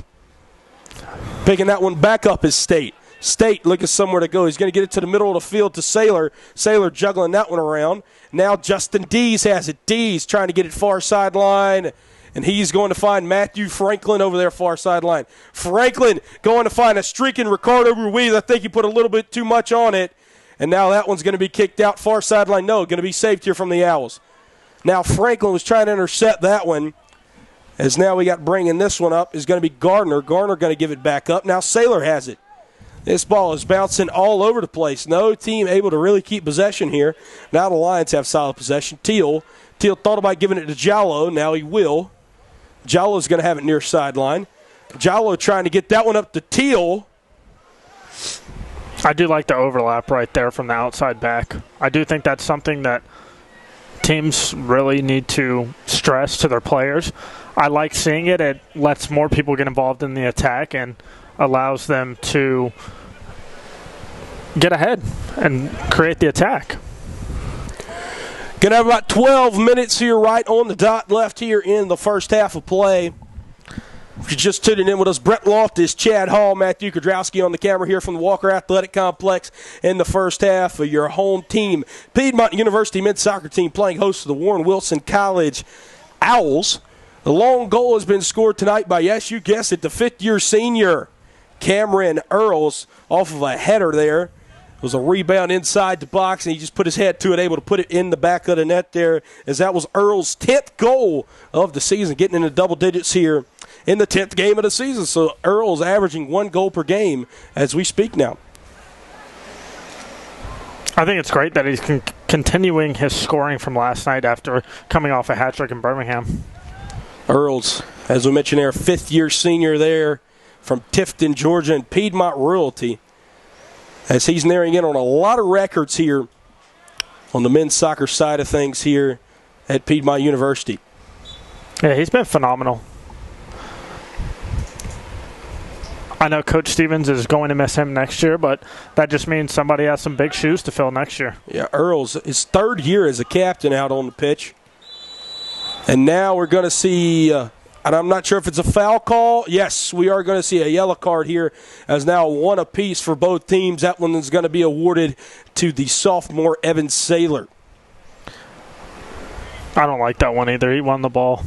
Picking that one back up is State. State looking somewhere to go. He's going to get it to the middle of the field to Saylor. Saylor juggling that one around. Now Justin Dees has it. Dees trying to get it far sideline, and he's going to find Matthew Franklin over there far sideline. Franklin going to find a streaking Ricardo Ruiz. I think he put a little bit too much on it, and now that one's going to be kicked out far sideline. No, going to be saved here from the Owls. Now Franklin was trying to intercept that one, as now we got bringing this one up is going to be Gardner. Gardner going to give it back up. Now Saylor has it. This ball is bouncing all over the place. No team able to really keep possession here. Now the Lions have solid possession. Teal thought about giving it to Jallo. Now he will. Jallo's going to have it near sideline. Jallo trying to get that one up to Teal. I do like the overlap right there from the outside back. I do think that's something that teams really need to stress to their players. I like seeing it. It lets more people get involved in the attack and allows them to get ahead and create the attack. Going to have about 12 minutes here right on the dot left here in the first half of play. If you're just tuning in with us, Brett Loftus, Chad Hall, Matthew Kudrowski on the camera here from the Walker Athletic Complex in the first half of your home team. Piedmont University men's soccer team playing host to the Warren Wilson College Owls. The long goal has been scored tonight by, yes, you guessed it, the fifth-year senior Cameron Earls off of a header there. It was a rebound inside the box, and he just put his head to it, able to put it in the back of the net there, as that was Earls' 10th goal of the season, getting into double digits here in the 10th game of the season. So Earls averaging 1 goal per game as we speak now. I think it's great that he's continuing his scoring from last night after coming off a hat trick in Birmingham. Earls, as we mentioned there, fifth-year senior there from Tifton, Georgia, and Piedmont royalty, as he's nearing in on a lot of records here on the men's soccer side of things here at Piedmont University. Yeah, he's been phenomenal. I know Coach Stevens is going to miss him next year, but that just means somebody has some big shoes to fill next year. Yeah, Earls, his third year as a captain out on the pitch. And now we're going to see, and I'm not sure if it's a foul call. Yes, we are going to see a yellow card here as now one apiece for both teams. That one is going to be awarded to the sophomore Evan Saylor. I don't like that one either. He won the ball.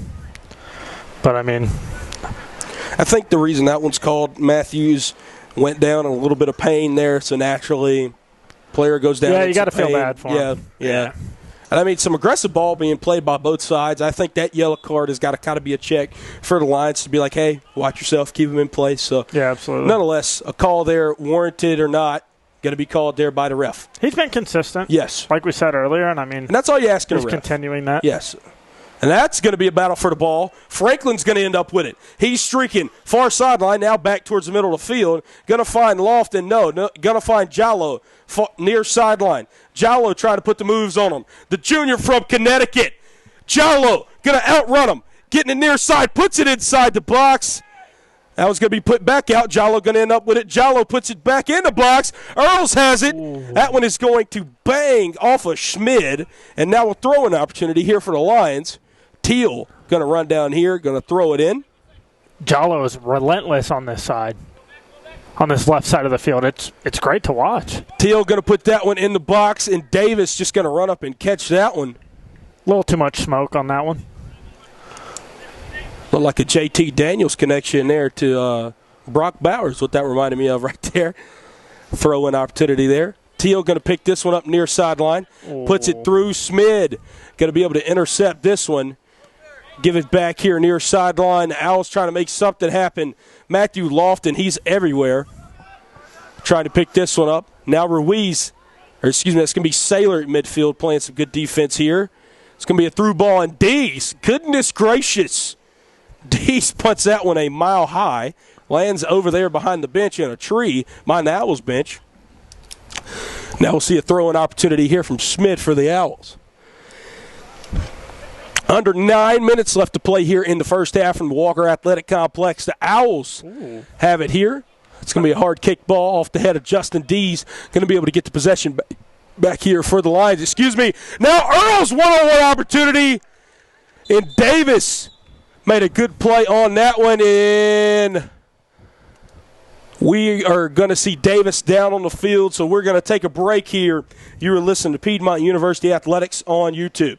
But, I mean, I think the reason that one's called, Matthews went down in a little bit of pain there, so naturally player goes down. Yeah, you got to feel bad for him. Yeah. And I mean, some aggressive ball being played by both sides. I think that yellow card has got to kind of be a check for the Lions to be like, hey, watch yourself, keep them in place. So, yeah, absolutely. Nonetheless, a call there, warranted or not, going to be called there by the ref. He's been consistent. Yes. Like we said earlier, and I mean, and that's all you ask in a ref. Continuing that. Yes. And that's going to be a battle for the ball. Franklin's going to end up with it. He's streaking far sideline, now back towards the middle of the field. Going to find Lofton. No, going to find Jallo near sideline. Jallo trying to put the moves on him. The junior from Connecticut. Jallo going to outrun him. Getting it near side, puts it inside the box. That was going to be put back out. Jallo going to end up with it. Jallo puts it back in the box. Earls has it. Ooh. That one is going to bang off of Schmid. And now a throwing opportunity here for the Lions. Teal going to run down here, going to throw it in. Jallo is relentless on this side, on this left side of the field. It's great to watch. Teal going to put that one in the box, and Davis just going to run up and catch that one. A little too much smoke on that one. Looked like a JT Daniels connection there to Brock Bowers, what that reminded me of right there. Throw-in opportunity there. Teal going to pick this one up near sideline. Puts it through. Smid going to be able to intercept this one. Give it back here near sideline. The Owls trying to make something happen. Matthew Lofton, he's everywhere. Trying to pick this one up. Now Ruiz, that's going to be Saylor at midfield playing some good defense here. It's going to be a through ball, and Dees, goodness gracious. Dees punts that one a mile high. Lands over there behind the bench in a tree, behind the Owls bench. Now we'll see a throw-in opportunity here from Smith for the Owls. Under 9 minutes left to play here in the first half from the Walker Athletic Complex. The Owls have it here. It's going to be a hard kick ball off the head of Justin Dees. Going to be able to get the possession back here for the Lions. Excuse me. Now Earl's one-on-one opportunity. And Davis made a good play on that one. And we are going to see Davis down on the field, so we're going to take a break here. You are listening to Piedmont University Athletics on YouTube.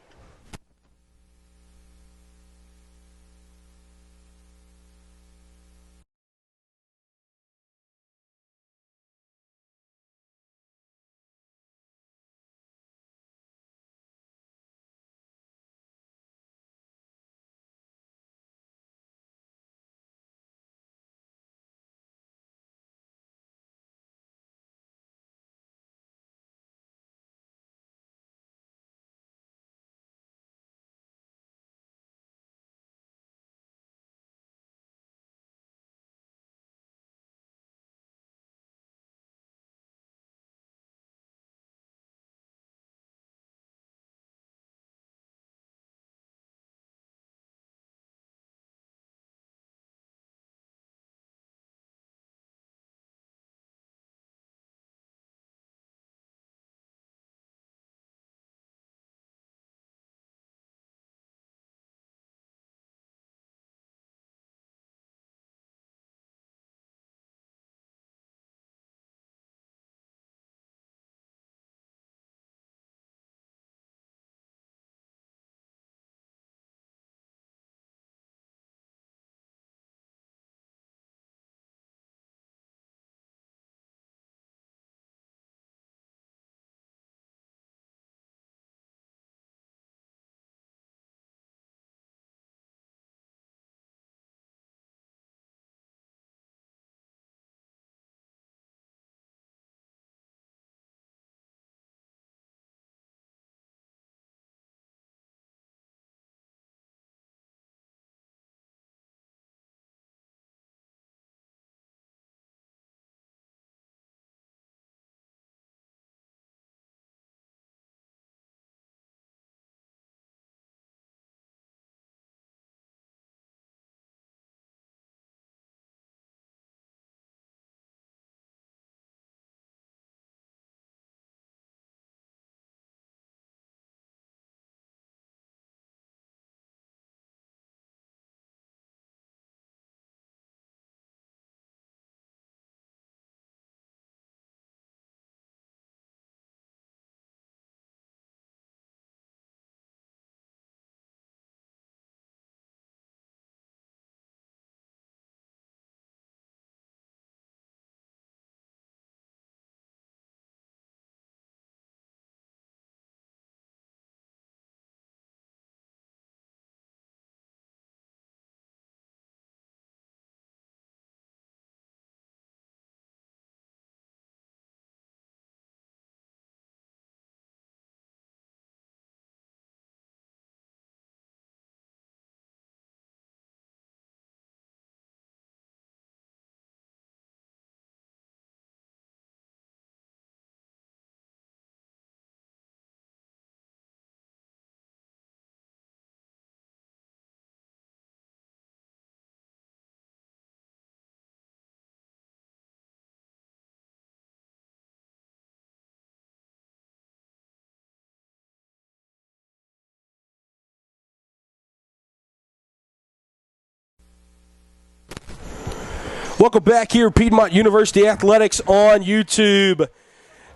Welcome back here, Piedmont University Athletics on YouTube.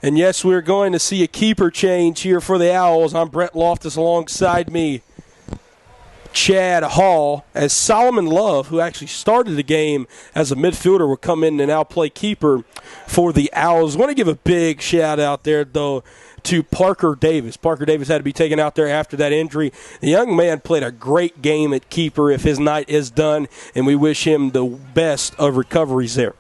And yes, we're going to see a keeper change here for the Owls. I'm Brett Loftus alongside me. Chad Hall, as Solomon Love, who actually started the game as a midfielder, will come in and now play keeper for the Owls. I want to give a big shout out there, though, to Parker Davis. Parker Davis had to be taken out there after that injury. The young man played a great game at keeper if his night is done, and we wish him the best of recoveries there.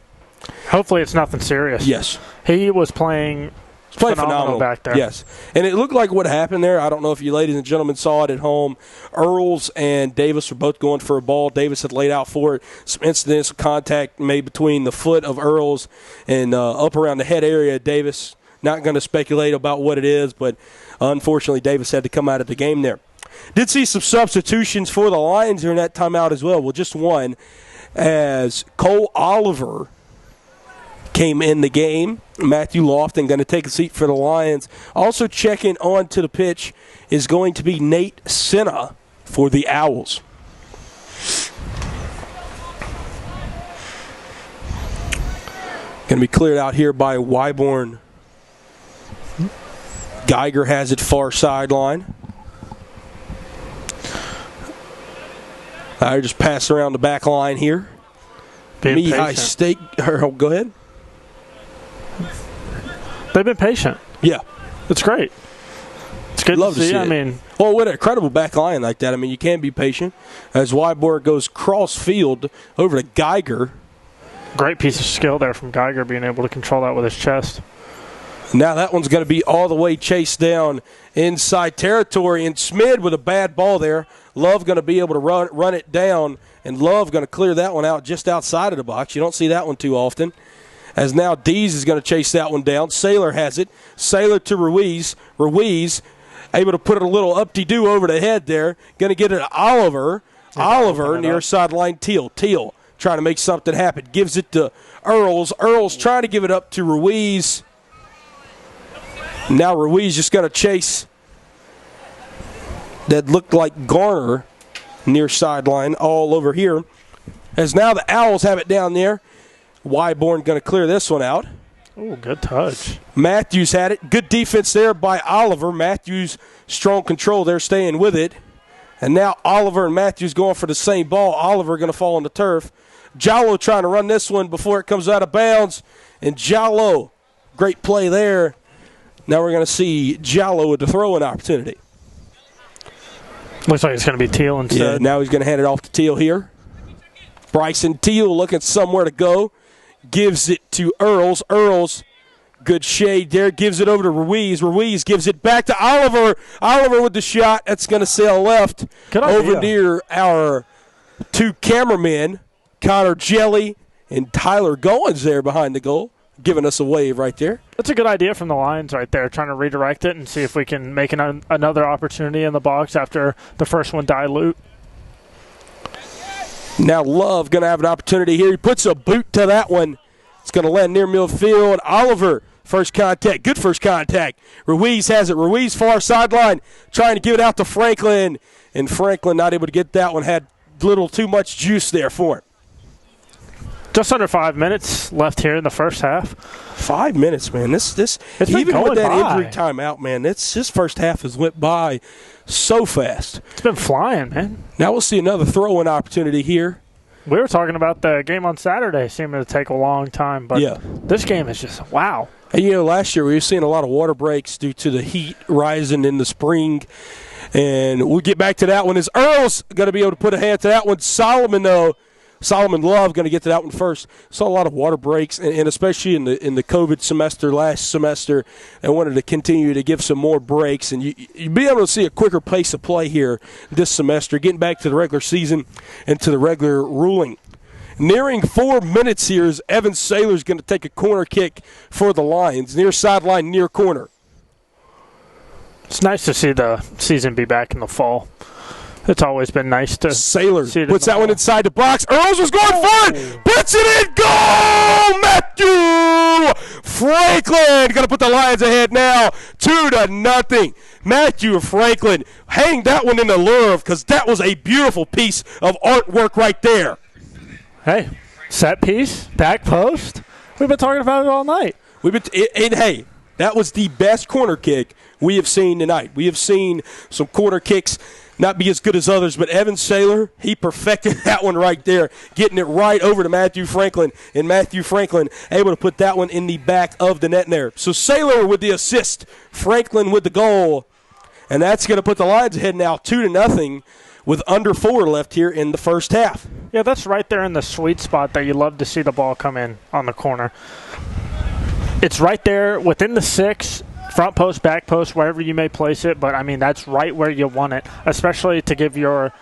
Hopefully it's nothing serious. Yes. He was playing phenomenal back there. Yes. And it looked like what happened there. I don't know if you ladies and gentlemen saw it at home. Earls and Davis were both going for a ball. Davis had laid out for it. Some incidents of contact made between the foot of Earls and up around the head area of Davis. Not going to speculate about what it is, but unfortunately Davis had to come out of the game there. Did see some substitutions for the Lions during that timeout as well. Well, just one, as Cole Oliver came in the game. Matthew Lofton going to take a seat for the Lions. Also checking onto the pitch is going to be Nate Senna for the Owls. Going to be cleared out here by Wyborn. Geiger has it far sideline. I just pass around the back line here. Lehigh State. Go ahead. They've been patient. Yeah. It's great. It's good to see. I mean, well, with an incredible back line like that, I mean, you can be patient. As Wyborn goes cross field over to Geiger. Great piece of skill there from Geiger, being able to control that with his chest. Now that one's going to be all the way chased down inside territory, and Smid with a bad ball there. Love going to be able to run it down, and Love going to clear that one out just outside of the box. You don't see that one too often. As now Dees is going to chase that one down. Saylor has it. Saylor to Ruiz. Ruiz able to put a little up-de-doo over the head there. Going to get it to Oliver. Oliver near sideline. Teal trying to make something happen. Gives it to Earls. Earls trying to give it up to Ruiz. Now Ruiz just got to chase that looked like Garner near sideline all over here. As now the Owls have it down there. Wyborn going to clear this one out. Oh, good touch. Matthews had it. Good defense there by Oliver. Matthews, strong control there, staying with it. And now Oliver and Matthews going for the same ball. Oliver going to fall on the turf. Jallo trying to run this one before it comes out of bounds. And Jallo, great play there. Now we're going to see Jallo with the throwing opportunity. Looks like it's going to be Teal instead. Yeah, now he's going to hand it off to Teal here. Bryson Teal looking somewhere to go. Gives it to Earls. Earls, good shade there. Gives it over to Ruiz. Ruiz gives it back to Oliver. Oliver with the shot. That's going to sail left over near our two cameramen, Connor Jelly and Tyler Goins there behind the goal, giving us a wave right there. That's a good idea from the Lions right there, trying to redirect it and see if we can make another opportunity in the box after the first one dilute. Now Love going to have an opportunity here. He puts a boot to that one. It's going to land near midfield. Oliver, first contact. Good first contact. Ruiz has it. Ruiz far sideline, trying to give it out to Franklin. And Franklin not able to get that one. Had a little too much juice there for him. Just under 5 minutes left here in the first half. 5 minutes, man. This even with that injury timeout, man, this first half has went by so fast. It's been flying, man. Now we'll see another throw-in opportunity here. We were talking about the game on Saturday seeming to take a long time, but this game is just, wow. And, last year we were seeing a lot of water breaks due to the heat rising in the spring. And we'll get back to that one. Is Earl's going to be able to put a hand to that one? Solomon Love going to get to that one first. Saw a lot of water breaks, and especially in the COVID semester last semester, they wanted to continue to give some more breaks, and you'd be able to see a quicker pace of play here this semester, getting back to the regular season and to the regular ruling. Nearing 4 minutes here is Evan Saylor's going to take a corner kick for the Lions, near sideline, near corner. It's nice to see the season be back in the fall. It's always been nice to Saylor see it puts that one inside the box. Earls was going for it. Puts it in. Goal! Matthew Franklin going to put the Lions ahead now, 2-0. Matthew Franklin hang that one in the lure because that was a beautiful piece of artwork right there. Hey, set piece, back post. We've been talking about it all night. Hey, that was the best corner kick we have seen tonight. We have seen some corner kicks not be as good as others, but Evan Saylor, he perfected that one right there, getting it right over to Matthew Franklin, and Matthew Franklin able to put that one in the back of the net there. So Saylor with the assist, Franklin with the goal, and that's going to put the Lions ahead now 2-0 with under 4 left here in the first half. Yeah, that's right there in the sweet spot that you love to see the ball come in on the corner. It's right there within the 6, front post, back post, wherever you may place it. But, I mean, that's right where you want it, especially to give your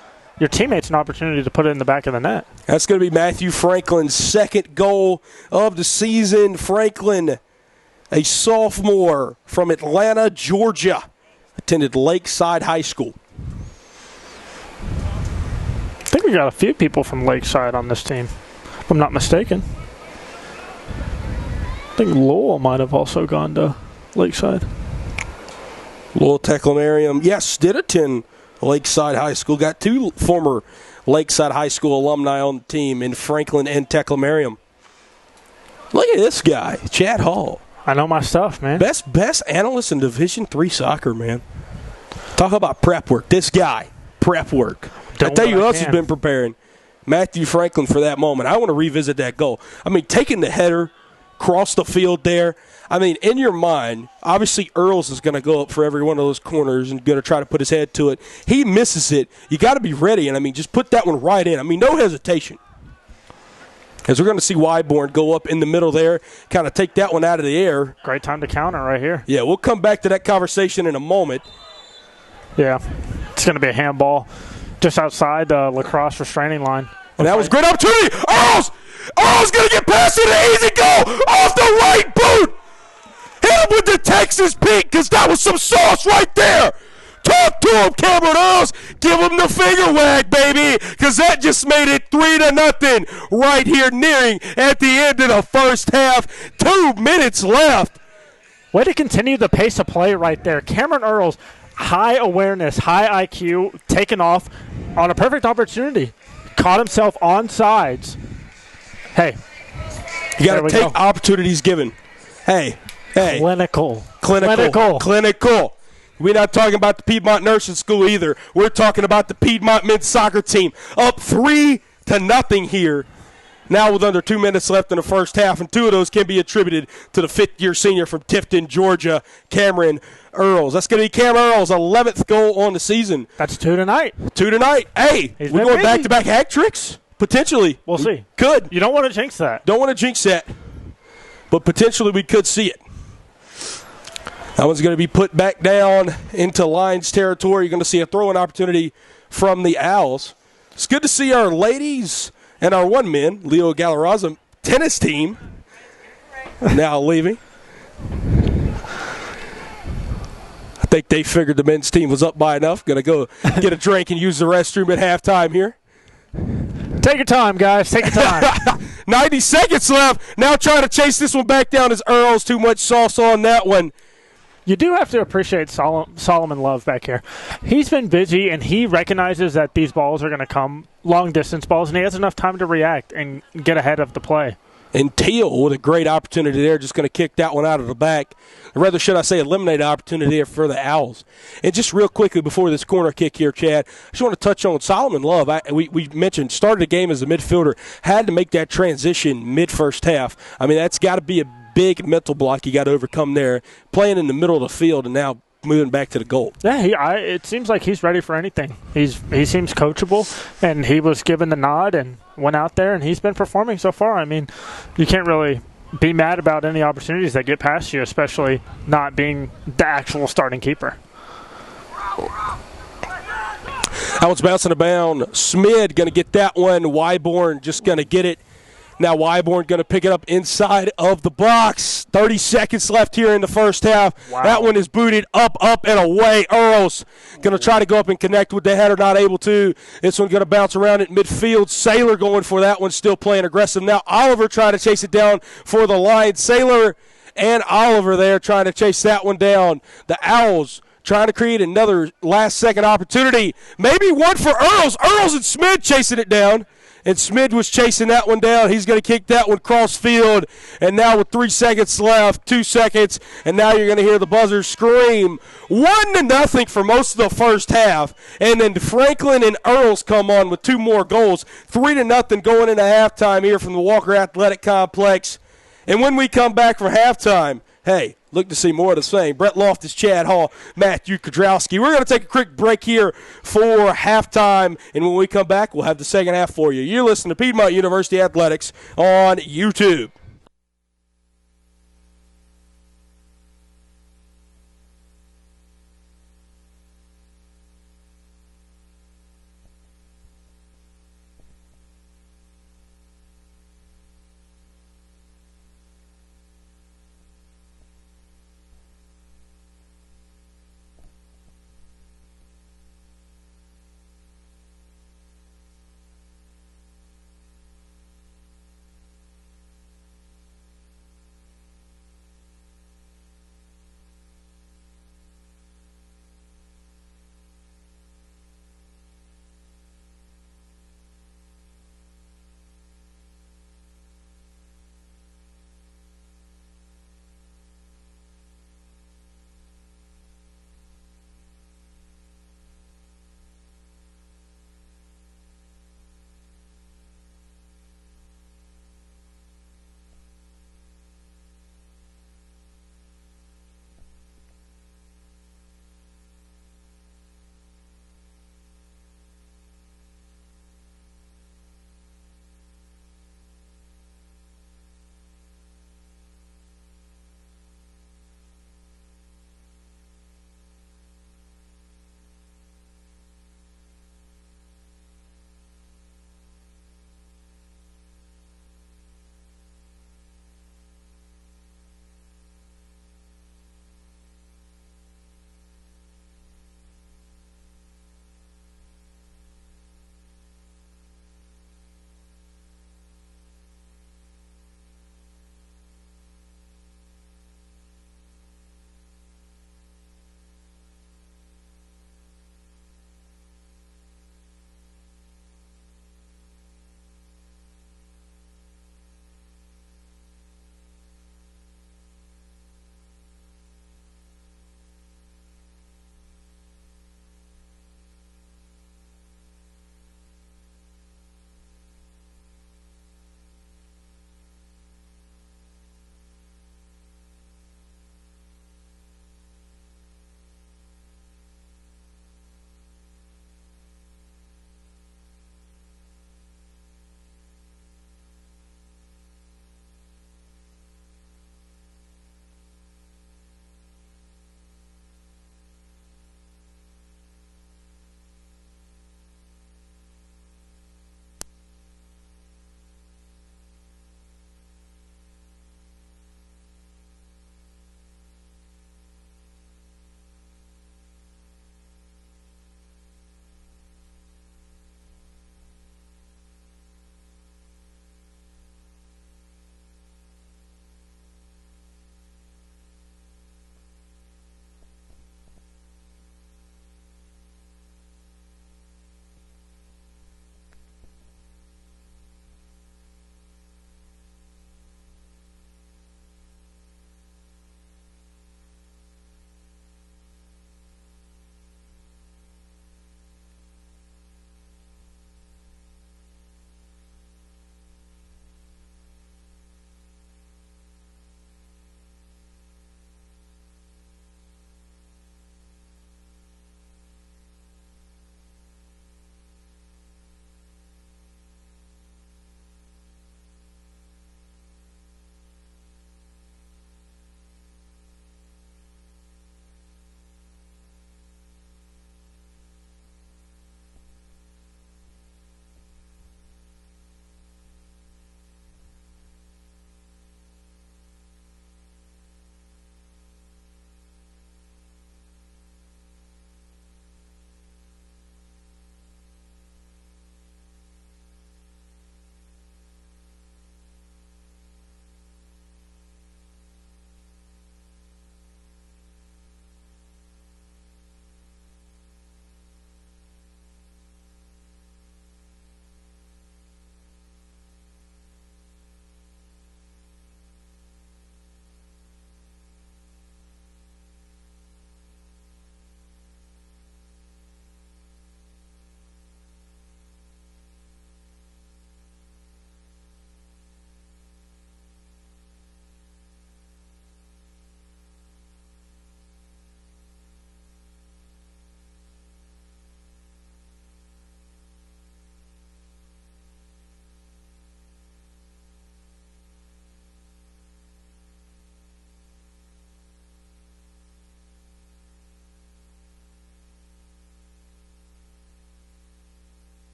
teammates an opportunity to put it in the back of the net. That's going to be Matthew Franklin's second goal of the season. Franklin, a sophomore from Atlanta, Georgia, attended Lakeside High School. I think we got a few people from Lakeside on this team, if I'm not mistaken. I think Lowell might have also gone to Lakeside. Lowell Teclamarium, yes, did attend Lakeside High School. Got 2 former Lakeside High School alumni on the team in Franklin and Teclamarium. Look at this guy, Chad Hall. I know my stuff, man. Best analyst in Division III soccer, man. Talk about prep work. This guy, prep work. I tell you who else has been preparing. Matthew Franklin for that moment. I want to revisit that goal. I mean, taking the header, cross the field there. I mean, in your mind, obviously Earls is going to go up for every one of those corners and going to try to put his head to it. He misses it. You got to be ready, and I mean, just put that one right in. I mean, no hesitation. As we're going to see Wyborn go up in the middle there, kind of take that one out of the air. Great time to counter right here. Yeah, we'll come back to that conversation in a moment. Yeah, it's going to be a handball just outside the lacrosse restraining line. And that was a great opportunity. Earl's going to get past it. An easy goal off the right boot. Hit him with the Texas Pink because that was some sauce right there. Talk to him, Cameron Earls. Give him the finger wag, baby, because that just made it 3-0 right here nearing at the end of the first half. 2 minutes left. Way to continue the pace of play right there. Cameron Earls, high awareness, high IQ, taken off on a perfect opportunity. Caught himself on sides. Hey. You got to take opportunities given. Hey. Clinical. We're not talking about the Piedmont Nursing School either. We're talking about the Piedmont men's soccer team. Up 3-0 here. Now with under 2 minutes left in the first half, and 2 of those can be attributed to the fifth-year senior from Tifton, Georgia, Cameron Earls. That's going to be Cameron Earls' 11th goal on the season. That's 2 tonight. 2 tonight. Hey, we're going back-to-back hat tricks? Potentially. We'll see. Could. You don't want to jinx that. Don't want to jinx that. But potentially we could see it. That one's going to be put back down into Lions territory. You're going to see a throw-in opportunity from the Owls. It's good to see our ladies and our one men, Leo Galarraza, tennis team, now leaving. I think they figured the men's team was up by enough. Going to go get a drink and use the restroom at halftime here. Take your time, guys. Take your time. 90 seconds left. Now trying to chase this one back down as Earls. Too much sauce on that one. You do have to appreciate Solomon Love back here. He's been busy, and he recognizes that these balls are going to come, long-distance balls, and he has enough time to react and get ahead of the play. And Teal with a great opportunity there, just going to kick that one out of the back. Or rather, should I say, eliminate opportunity there for the Owls. And just real quickly before this corner kick here, Chad, I just want to touch on Solomon Love. We mentioned started the game as a midfielder, had to make that transition mid-first half. I mean, that's got to be a big mental block you got to overcome there, playing in the middle of the field and now moving back to the goal. Yeah, it seems like he's ready for anything. He seems coachable, and he was given the nod and went out there, and he's been performing so far. I mean, you can't really be mad about any opportunities that get past you, especially not being the actual starting keeper. That one's bouncing about. Smid going to get that one. Wyborn just going to get it. Now Wyborn going to pick it up inside of the box. 30 seconds left here in the first half. Wow. That one is booted up, and away. Earls going to try to go up and connect with the header, not able to. This one going to bounce around at midfield. Saylor going for that one, still playing aggressive. Now Oliver trying to chase it down for the Lions. Saylor and Oliver there trying to chase that one down. The Owls trying to create another last-second opportunity. Maybe one for Earls. Earls and Smith chasing it down. And Smid was chasing that one down. He's going to kick that one cross field. And now with 3 seconds left, 2 seconds, and now you're going to hear the buzzer scream 1-0 for most of the first half. And then Franklin and Earls come on with 2 more goals. 3-0 going into halftime here from the Walker Athletic Complex. And when we come back from halftime, hey, look to see more of the same. Brett Loftus, Chad Hall, Matthew Kudrowski. We're going to take a quick break here for halftime, and when we come back, we'll have the second half for you. You're listening to Piedmont University Athletics on YouTube.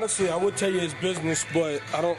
honestly, I would tell you his business, but I don't.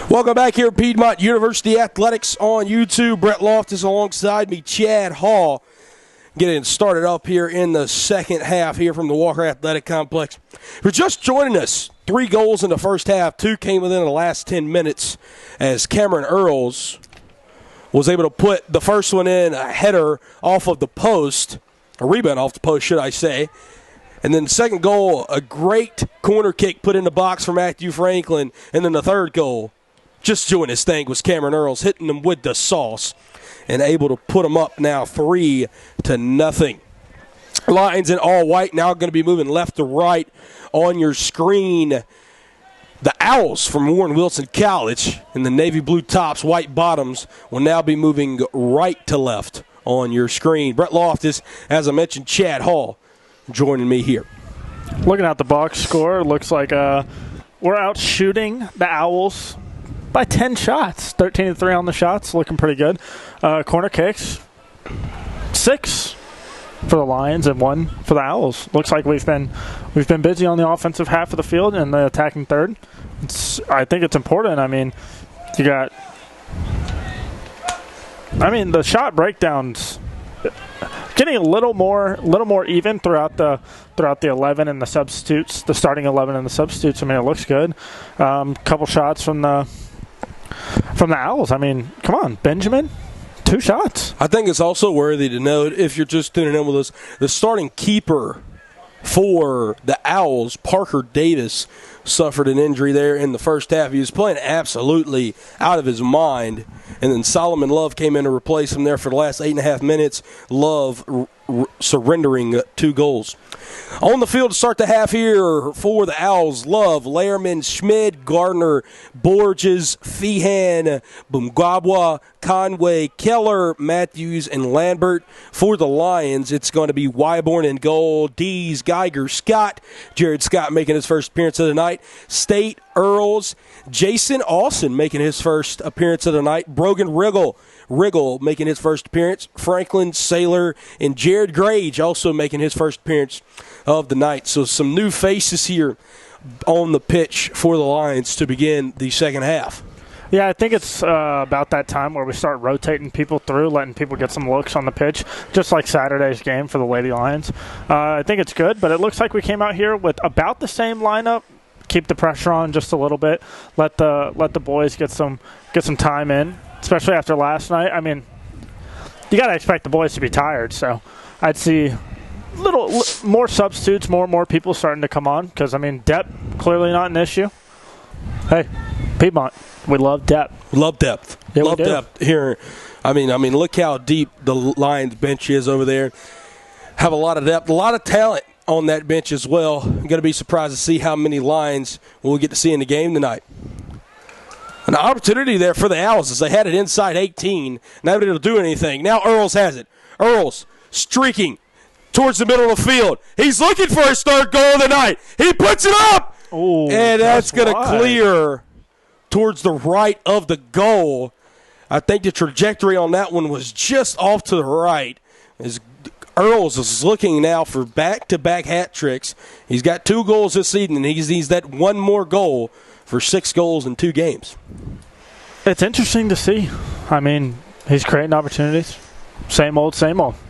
Welcome back here at Piedmont University Athletics on YouTube. Brett Loftus alongside me, Chad Hall. Getting started up here in the second half here from the Walker Athletic Complex. For just joining us, 3 goals in the first half, 2 came within the last 10 minutes as Cameron Earls was able to put the first one in, a header off of the post, a rebound off the post, should I say. And then the second goal, a great corner kick put in the box for Matthew Franklin. And then the third goal, just doing his thing, was Cameron Earls hitting them with the sauce and able to put them up now 3-0. Lions in all white now going to be moving left to right on your screen. The Owls from Warren Wilson College in the navy blue tops, white bottoms will now be moving right to left on your screen. Brett Loftus, as I mentioned, Chad Hall joining me here. Looking at the box score, it looks like we're out shooting the Owls by 10 shots. 13-3 on the shots, looking pretty good. Corner kicks, 6 for the Lions and 1 for the Owls. Looks like we've been busy on the offensive half of the field and the attacking third. I think it's important. I mean, the shot breakdowns getting a little more even throughout the 11 and the substitutes, the starting 11 and the substitutes. I mean, it looks good. Couple shots from the Owls. I mean, come on, Benjamin, 2 shots. I think it's also worthy to note, if you're just tuning in with us, the starting keeper for the Owls, Parker Davis, suffered an injury there in the first half. He was playing absolutely out of his mind. And then Solomon Love came in to replace him there for the last 8.5 minutes. Love surrendering 2 goals. On the field to start the half here for the Owls, Love, Lehrman, Schmid, Gardner, Borges, Feehan, Bumgabwa, Conway, Keller, Matthews, and Lambert. For the Lions, it's going to be Wyborn in goal, Dees, Geiger, Scott, Jared Scott making his first appearance of the night, State, Earls, Jason Austin making his first appearance of the night, Brogan Riggle making his first appearance, Franklin, Saylor, and Jared Grage also making his first appearance of the night. So some new faces here on the pitch for the Lions to begin the second half. Yeah, I think it's about that time where we start rotating people through, letting people get some looks on the pitch, just like Saturday's game for the Lady Lions. I think it's good, but it looks like we came out here with about the same lineup. Keep the pressure on just a little bit. Let the boys get some time in, especially after last night. I mean, you got to expect the boys to be tired, so I'd see little more substitutes, more people starting to come on because, I mean, depth clearly not an issue. Hey, Piedmont, we love depth. Love depth. Yeah, love depth here. I mean, look how deep the Lions bench is over there. Have a lot of depth, a lot of talent on that bench as well. I'm going to be surprised to see how many Lions we'll get to see in the game tonight. An opportunity there for the Owls as they had it inside 18. Not able to do anything. Now Earls has it. Earls streaking towards the middle of the field. He's looking for his third goal of the night. He puts it up! Ooh, and that's going to clear towards the right of the goal. I think the trajectory on that one was just off to the right. As Earls is looking now for back-to-back hat tricks. He's got 2 goals this season, and he needs that one more goal for 6 goals in 2 games. It's interesting to see. I mean, he's creating opportunities. Same old,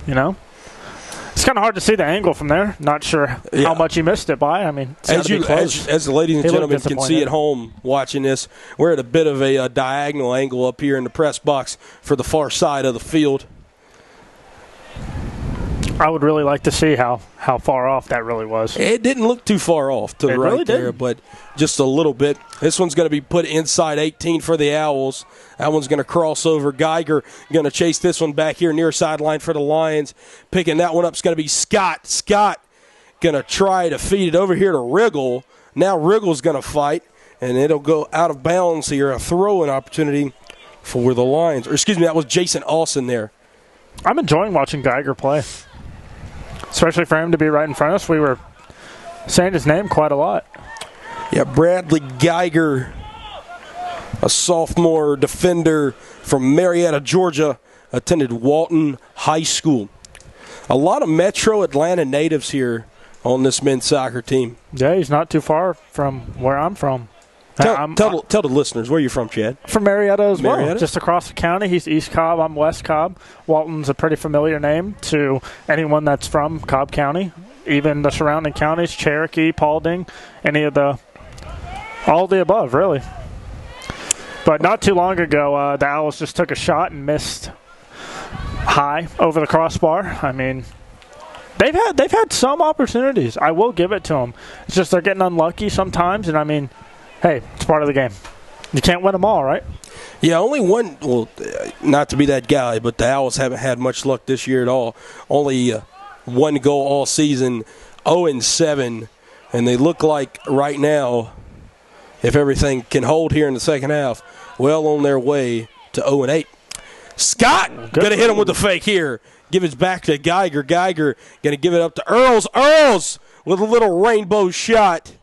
you know? It's kind of hard to see the angle from there. Not sure how much he missed it by. I mean, as the ladies and gentlemen can see at home watching this, we're at a bit of a diagonal angle up here in the press box for the far side of the field. I would really like to see how far off that really was. It didn't look too far off to the right really there, but just a little bit. This one's going to be put inside 18 for the Owls. That one's going to cross over. Geiger going to chase this one back here near sideline for the Lions. Picking that one up is going to be Scott. Scott going to try to feed it over here to Riggle. Now Riggle's going to fight, and it'll go out of bounds here. A throw-in opportunity for the Lions. Or excuse me, that was Jason Austin there. I'm enjoying watching Geiger play. Especially for him to be right in front of us. We were saying his name quite a lot. Yeah, Bradley Geiger, a sophomore defender from Marietta, Georgia, attended Walton High School. A lot of Metro Atlanta natives here on this men's soccer team. Yeah, he's not too far from where I'm from. Tell the listeners where you're from, Chad. From Marietta as well, Marietta? just across the county. He's East Cobb, I'm West Cobb. Walton's a pretty familiar name to anyone that's from Cobb County, even the surrounding counties, Cherokee, Paulding, all the above, really. But not too long ago, the Owls just took a shot and missed high over the crossbar. I mean, they've had some opportunities. I will give it to them. It's just they're getting unlucky sometimes, and I mean, hey, it's part of the game. You can't win them all, right? Yeah, only one. Well, not to be that guy, but the Owls haven't had much luck this year at all. Only one goal all season, 0-7, and they look like right now, if everything can hold here in the second half, well on their way to 0-8. Scott going to hit him with the fake here. Give it back to Geiger. Geiger going to give it up to Earls. Earls with a little rainbow shot.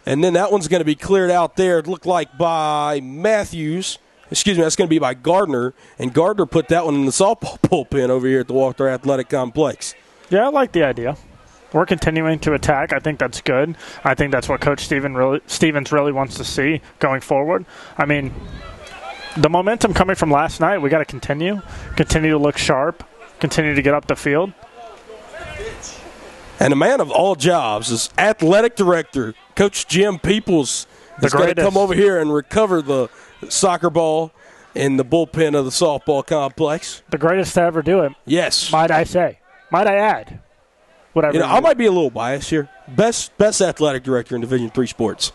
And then that one's going to be cleared out there. It looked like by Matthews. Excuse me, that's going to be by Gardner. And Gardner put that one in the softball bullpen over here at the Walter Athletic Complex. Yeah, I like the idea. We're continuing to attack. I think that's good. I think that's what Coach Stevens really wants to see going forward. I mean, the momentum coming from last night, we got to continue to look sharp, continue to get up the field. And the man of all jobs is athletic director, Coach Jim Peoples, is going to come over here and recover the soccer ball in the bullpen of the softball complex. The greatest to ever do it. Yes. Might I say. Might I add. Whatever. I might be a little biased here. Best athletic director in Division III sports.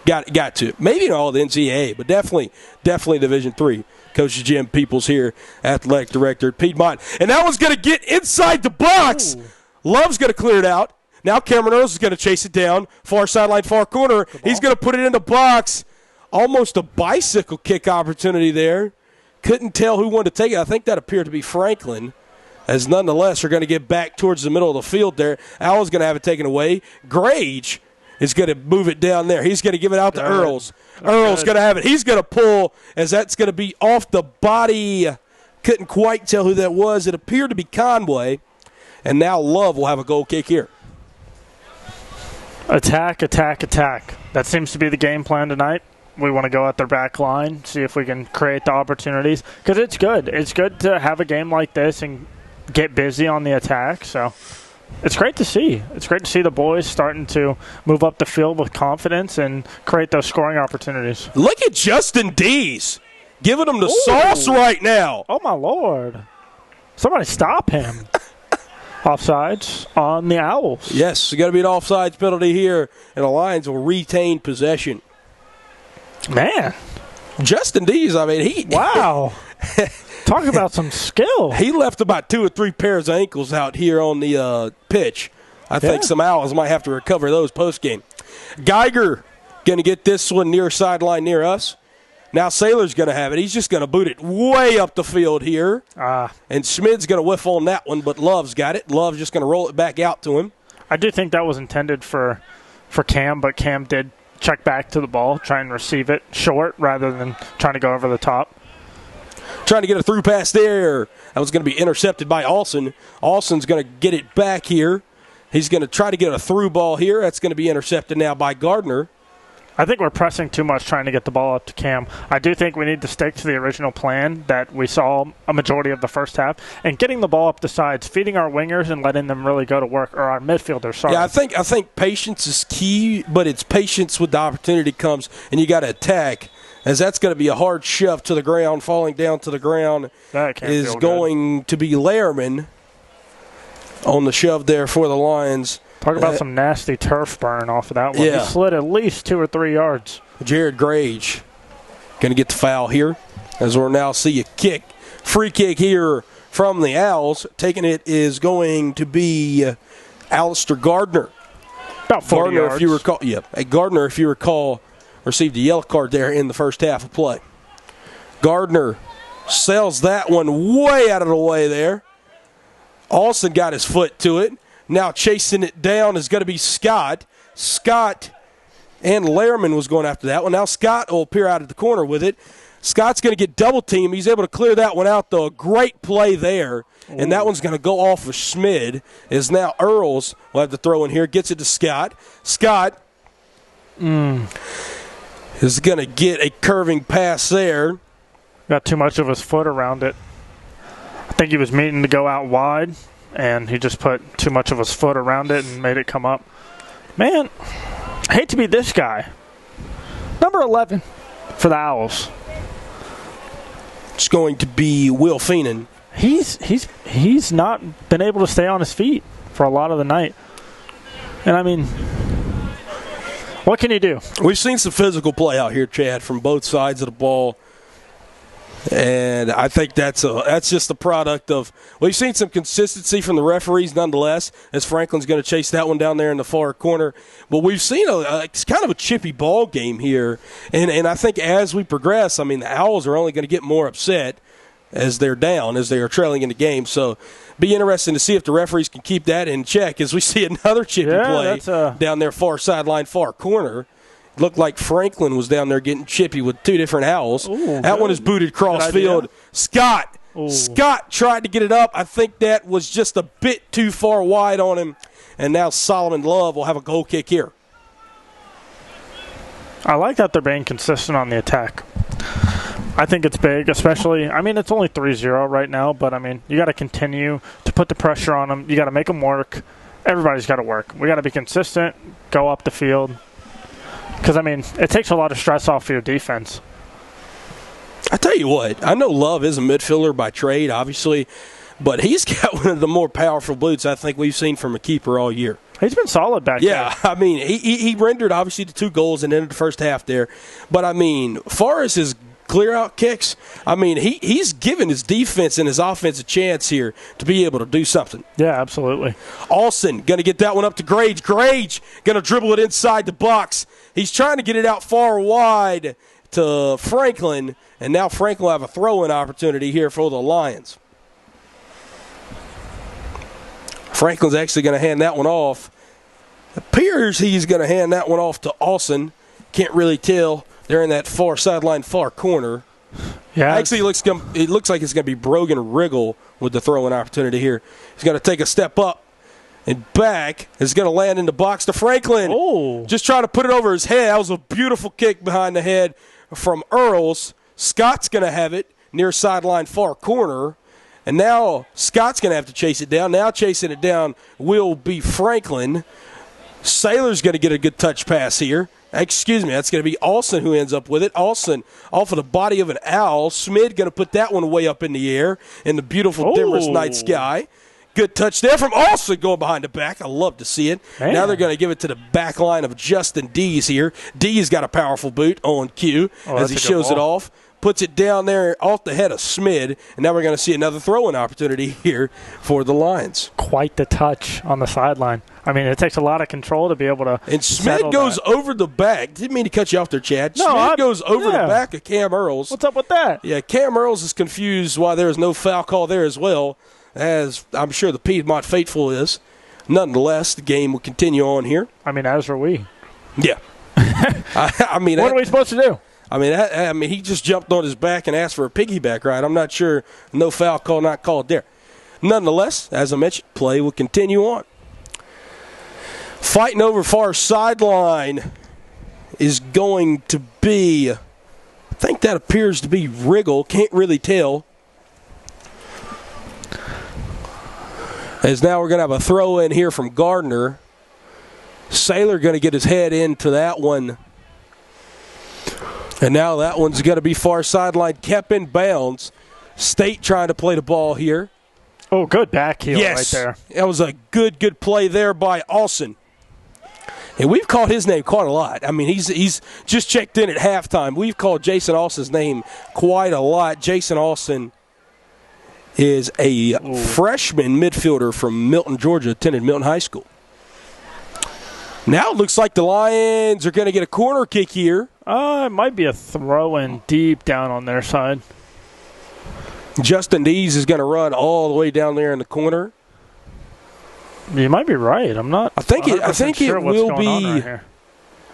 Got to. Maybe not all the NCAA, but definitely Division III. Coach Jim Peoples here, athletic director at Piedmont. And that one's going to get inside the box. Ooh. Love's going to clear it out. Now Cameron Earls is going to chase it down. Far sideline, far corner. He's going to put it in the box. Almost a bicycle kick opportunity there. Couldn't tell who wanted to take it. I think that appeared to be Franklin. As nonetheless, are going to get back towards the middle of the field there. Al's going to have it taken away. Grage is going to move it down there. He's going to give it out to Earls. Earls going to have it. He's going to pull as that's going to be off the body. Couldn't quite tell who that was. It appeared to be Conway. And now Love will have a goal kick here. Attack, attack, attack. That seems to be the game plan tonight. We want to go at their back line, see if we can create the opportunities. Because it's good. It's good to have a game like this and get busy on the attack. So it's great to see. It's great to see the boys starting to move up the field with confidence and create those scoring opportunities. Look at Justin Dees giving them the sauce right now. Oh, my Lord. Somebody stop him. Offsides on the Owls. Yes, got to be an offsides penalty here, and the Lions will retain possession. Man. Justin Dees, I mean, wow. Talk about some skill. He left about 2 or 3 pairs of ankles out here on the pitch. I think some Owls might have to recover those post-game. Geiger going to get this one near sideline near us. Now Saylor's going to have it. He's just going to boot it way up the field here. And Schmid's going to whiff on that one, but Love's got it. Love's just going to roll it back out to him. I do think that was intended for Cam, but Cam did check back to the ball, try and receive it short rather than trying to go over the top. Trying to get a through pass there. That was going to be intercepted by Alston. Alston's going to get it back here. He's going to try to get a through ball here. That's going to be intercepted now by Gardner. I think we're pressing too much trying to get the ball up to Cam. I do think we need to stick to the original plan that we saw a majority of the first half and getting the ball up the sides, feeding our wingers and letting them really go to work, or our midfielders, sorry. Yeah, I think patience is key, but it's patience with the opportunity comes, and you got to attack, as that's going to be a hard shove to the ground. Falling down to the ground is going to be Lehrman on the shove there for the Lions. Talk about some nasty turf burn off of that one. Yeah. He slid at least 2 or 3 yards. Jared Grage going to get the foul here, as we'll now see a kick. Free kick here from the Owls. Taking it is going to be Alistair Gardner. About 40 Gardner, yards. if you recall, Gardner, if you recall, received a yellow card there in the first half of play. Gardner sails that one way out of the way there. Alston got his foot to it. Now chasing it down is going to be Scott. Scott and Lehrman was going after that one. Now Scott will appear out at the corner with it. Scott's going to get double teamed. He's able to clear that one out, though. A great play there. And that one's going to go off of Schmid. Is now Earls will have to throw in here. Gets it to Scott. Scott. is going to get a curving pass there. Got too much of his foot around it. I think he was meaning to go out wide, and he just put too much of his foot around it and made it come up. Man, I hate to be this guy. Number 11 for the Owls. It's going to be Will Feenan. He's not been able to stay on his feet for a lot of the night. And, I mean, what can you do? We've seen some physical play out here, Chad, from both sides of the ball. And I think that's just the product of – we've seen some consistency from the referees nonetheless, as Franklin's going to chase that one down there in the far corner. But we've seen it's kind of a chippy ball game here. And I think as we progress, I mean, the Owls are only going to get more upset as they're down, as they are trailing in the game. So be interesting to see if the referees can keep that in check as we see another chippy play down there far sideline, far corner. Looked like Franklin was down there getting chippy with two different Owls. Ooh, that one is booted cross field. Scott tried to get it up. I think that was just a bit too far wide on him. And now Solomon Love will have a goal kick here. I like that they're being consistent on the attack. I think it's big, especially, I mean, it's only 3-0 right now, but, I mean, you got to continue to put the pressure on them. You got to make them work. Everybody's got to work. We got to be consistent, go up the field. Because, I mean, it takes a lot of stress off your defense. I tell you what, I know Love is a midfielder by trade, obviously, but he's got one of the more powerful boots I think we've seen from a keeper all year. He's been solid back there. Yeah, I mean, he rendered, obviously, the 2 goals and ended the first half there. But, I mean, far as his clear-out kicks, I mean, he's given his defense and his offense a chance here to be able to do something. Yeah, absolutely. Alston going to get that one up to Grage. Grage going to dribble it inside the box. He's trying to get it out far wide to Franklin, and now Franklin will have a throw-in opportunity here for the Lions. Franklin's actually going to hand that one off. It appears he's going to hand that one off to Alston. Can't really tell. They're in that far sideline, far corner. Yeah. Actually, it looks like it's going to be Brogan Riggle with the throw-in opportunity here. He's going to take a step up and back. Is going to land in the box to Franklin. Oh. Just trying to put it over his head. That was a beautiful kick behind the head from Earls. Scott's going to have it near sideline, far corner. And now Scott's going to have to chase it down. Now chasing it down will be Franklin. Saylor's going to get a good touch pass here. Excuse me, that's going to be Alston who ends up with it. Alston off of the body of an Owl. Smid going to put that one way up in the air in the beautiful Demer's night sky. Good touch there from Alston going behind the back. I love to see it. Man. Now they're going to give it to the back line of Justin Dees here. Dees got a powerful boot on cue as he shows it off. Puts it down there off the head of Smid, and now we're going to see another throw-in opportunity here for the Lions. Quite the touch on the sideline. I mean, it takes a lot of control to be able to. And Smid goes over the back. Didn't mean to cut you off there, Chad. No, Smid goes over the back of Cam Earls. What's up with that? Yeah, Cam Earls is confused why there is no foul call there as well, as I'm sure the Piedmont faithful is. Nonetheless, the game will continue on here. I mean, as are we. Yeah. I mean, what are we supposed to do? I mean, he just jumped on his back and asked for a piggyback ride. I'm not sure. No foul call not called there. Nonetheless, as I mentioned, play will continue on. Fighting over far sideline is going to be, I think that appears to be Riggle. Can't really tell. As now we're going to have a throw in here from Gardner. Saylor going to get his head into that one. And now that one's going to be far sideline, kept in bounds. State trying to play the ball here. Oh, good back heel right there. That was a good play there by Alston. And we've called his name quite a lot. I mean, he's just checked in at halftime. We've called Jason Alston's name quite a lot. Jason Alston is a freshman midfielder from Milton, Georgia, attended Milton High School. Now it looks like the Lions are going to get a corner kick here. It might be a throw-in deep down on their side. Justin Dees is going to run all the way down there in the corner. You might be right. I'm not. I think it will be. Right here.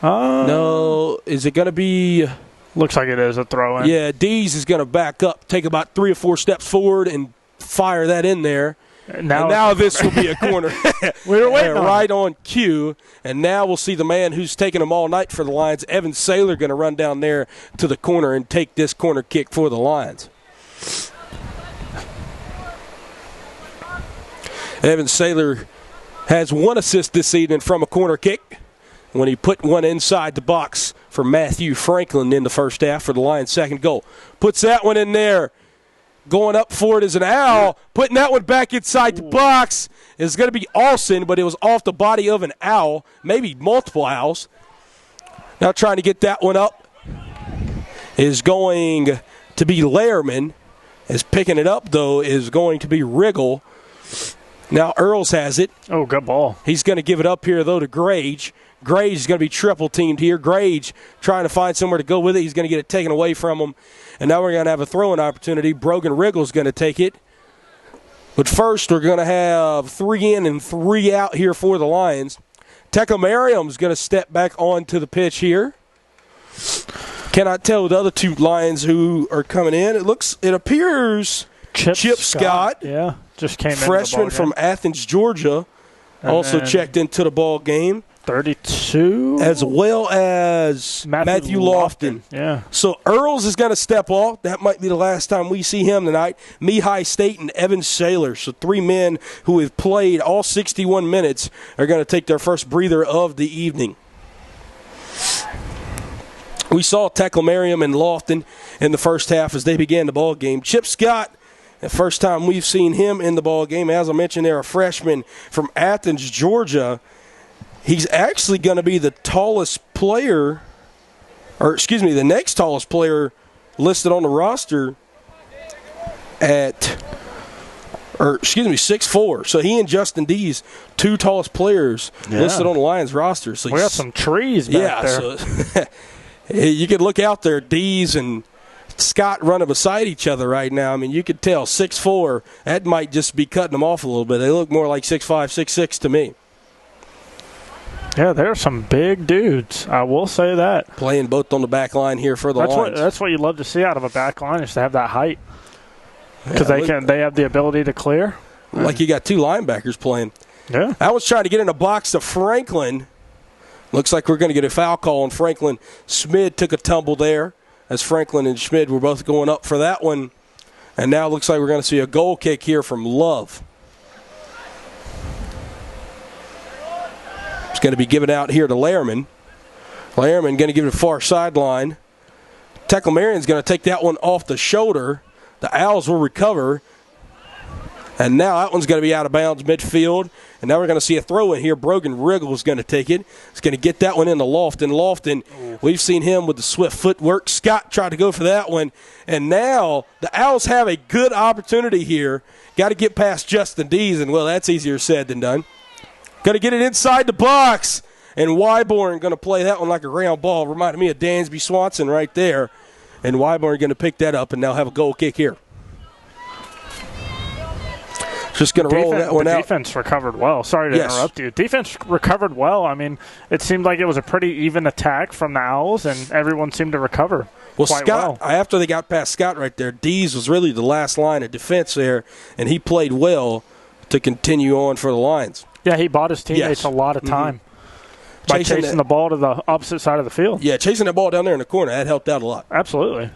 No, is it going to be? Looks like it is a throw-in. Yeah, Dees is going to back up, take about 3 or 4 steps forward, and fire that in there. And now this will be a corner. We were waiting right on cue. And now we'll see the man who's taken them all night for the Lions, Evan Saylor, going to run down there to the corner and take this corner kick for the Lions. Evan Saylor has 1 assist this evening from a corner kick when he put one inside the box for Matthew Franklin in the first half for the Lions' second goal. Puts that one in there. Going up for it is an Owl. Putting that one back inside the box is going to be Alston, but it was off the body of an Owl, maybe multiple Owls. Now trying to get that one up is going to be Lehrman. As picking it up, though, is going to be Riggle. Now Earls has it. Oh, good ball. He's going to give it up here, though, to Grage. Grage is going to be triple-teamed here. Grage trying to find somewhere to go with it. He's going to get it taken away from him. And now we're going to have a throwing opportunity. Brogan Riggle's going to take it. But first, we're going to have 3 in and 3 out here for the Lions. Tekla Merriam's going to step back onto the pitch here. Cannot tell the other 2 Lions who are coming in. It appears Chip Scott. Yeah, just came in. Freshman from Athens, Georgia. Also checked into the ball game. 32. As well as Matthew Lofton. Yeah. So Earls is going to step off. That might be the last time we see him tonight. Mihai State and Evan Saylor. So 3 men who have played all 61 minutes are going to take their first breather of the evening. We saw Tekla Merriam and Lofton in the first half as they began the ball game. Chip Scott, the first time we've seen him in the ball game. As I mentioned, they're a freshman from Athens, Georgia. He's actually going to be the tallest player, the next tallest player listed on the roster at, 6'4". So he and Justin Dees, 2 tallest players listed on the Lions roster. So we got some trees back there. So you could look out there, Dees and Scott running beside each other right now. I mean, you could tell 6'4", that might just be cutting them off a little bit. They look more like 6'5", 6'6" to me. Yeah, they're some big dudes. I will say that. Playing both on the back line here for the Lions. That's what you love to see out of a back line, is to have that height. Because they have the ability to clear. Like you got 2 linebackers playing. Yeah. I was trying to get in a box to Franklin. Looks like we're going to get a foul call on Franklin. Schmid took a tumble there as Franklin and Schmid were both going up for that one. And now it looks like we're going to see a goal kick here from Love. It's going to be given out here to Lehrman. Lehrman going to give it a far sideline. Tekla Merriam's going to take that one off the shoulder. The Owls will recover. And now that one's going to be out of bounds midfield. And now we're going to see a throw in here. Brogan Riggle is going to take it. He's going to get that one into Lofton. Lofton, we've seen him with the swift footwork. Scott tried to go for that one. And now the Owls have a good opportunity here. Got to get past Justin Dees, and, well, that's easier said than done. Going to get it inside the box. And Wyborn going to play that one like a ground ball. Reminded me of Dansby Swanson right there. And Wyborn going to pick that up and now have a goal kick here. Just going to roll that one out. Defense recovered well. Sorry to interrupt you. Defense recovered well. I mean, it seemed like it was a pretty even attack from the Owls, and everyone seemed to recover quite well. After they got past Scott right there, Dees was really the last line of defense there, and he played well to continue on for the Lions. Yeah, he bought his teammates a lot of time by chasing the ball to the opposite side of the field. Yeah, chasing the ball down there in the corner. That helped out a lot. Absolutely.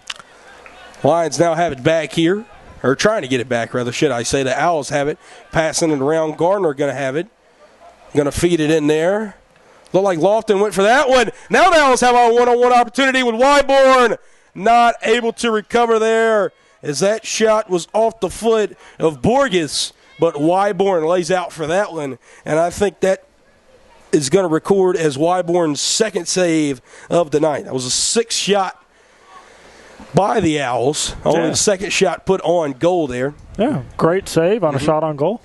Lions now have it back here. Or trying to get it back, rather, should I say. The Owls have it. Passing it around. Gardner going to have it. Going to feed it in there. Looked like Lofton went for that one. Now the Owls have a one-on-one opportunity with Wyborn. Not able to recover there as that shot was off the foot of Borges. But Wyborn lays out for that one. And I think that is going to record as Wyborn's second save of the night. That was a 6-shot by the Owls. Only the second shot put on goal there. Yeah, great save on a shot on goal.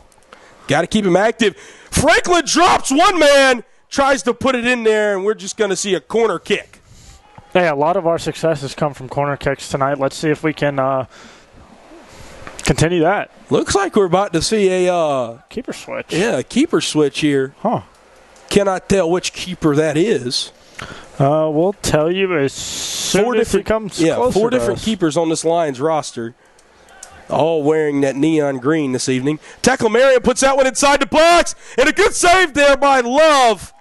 Got to keep him active. Franklin drops one man, tries to put it in there, and we're just going to see a corner kick. Hey, a lot of our success has come from corner kicks tonight. Let's see if we can continue that. Looks like we're about to see a keeper switch. Yeah, a keeper switch here. Huh. Cannot tell which keeper that is. We'll tell you as soon as he comes closer four to different us. keepers on this Lions roster. all wearing that neon green this evening. Tackle Marion puts that one inside the box, and a good save there by Love.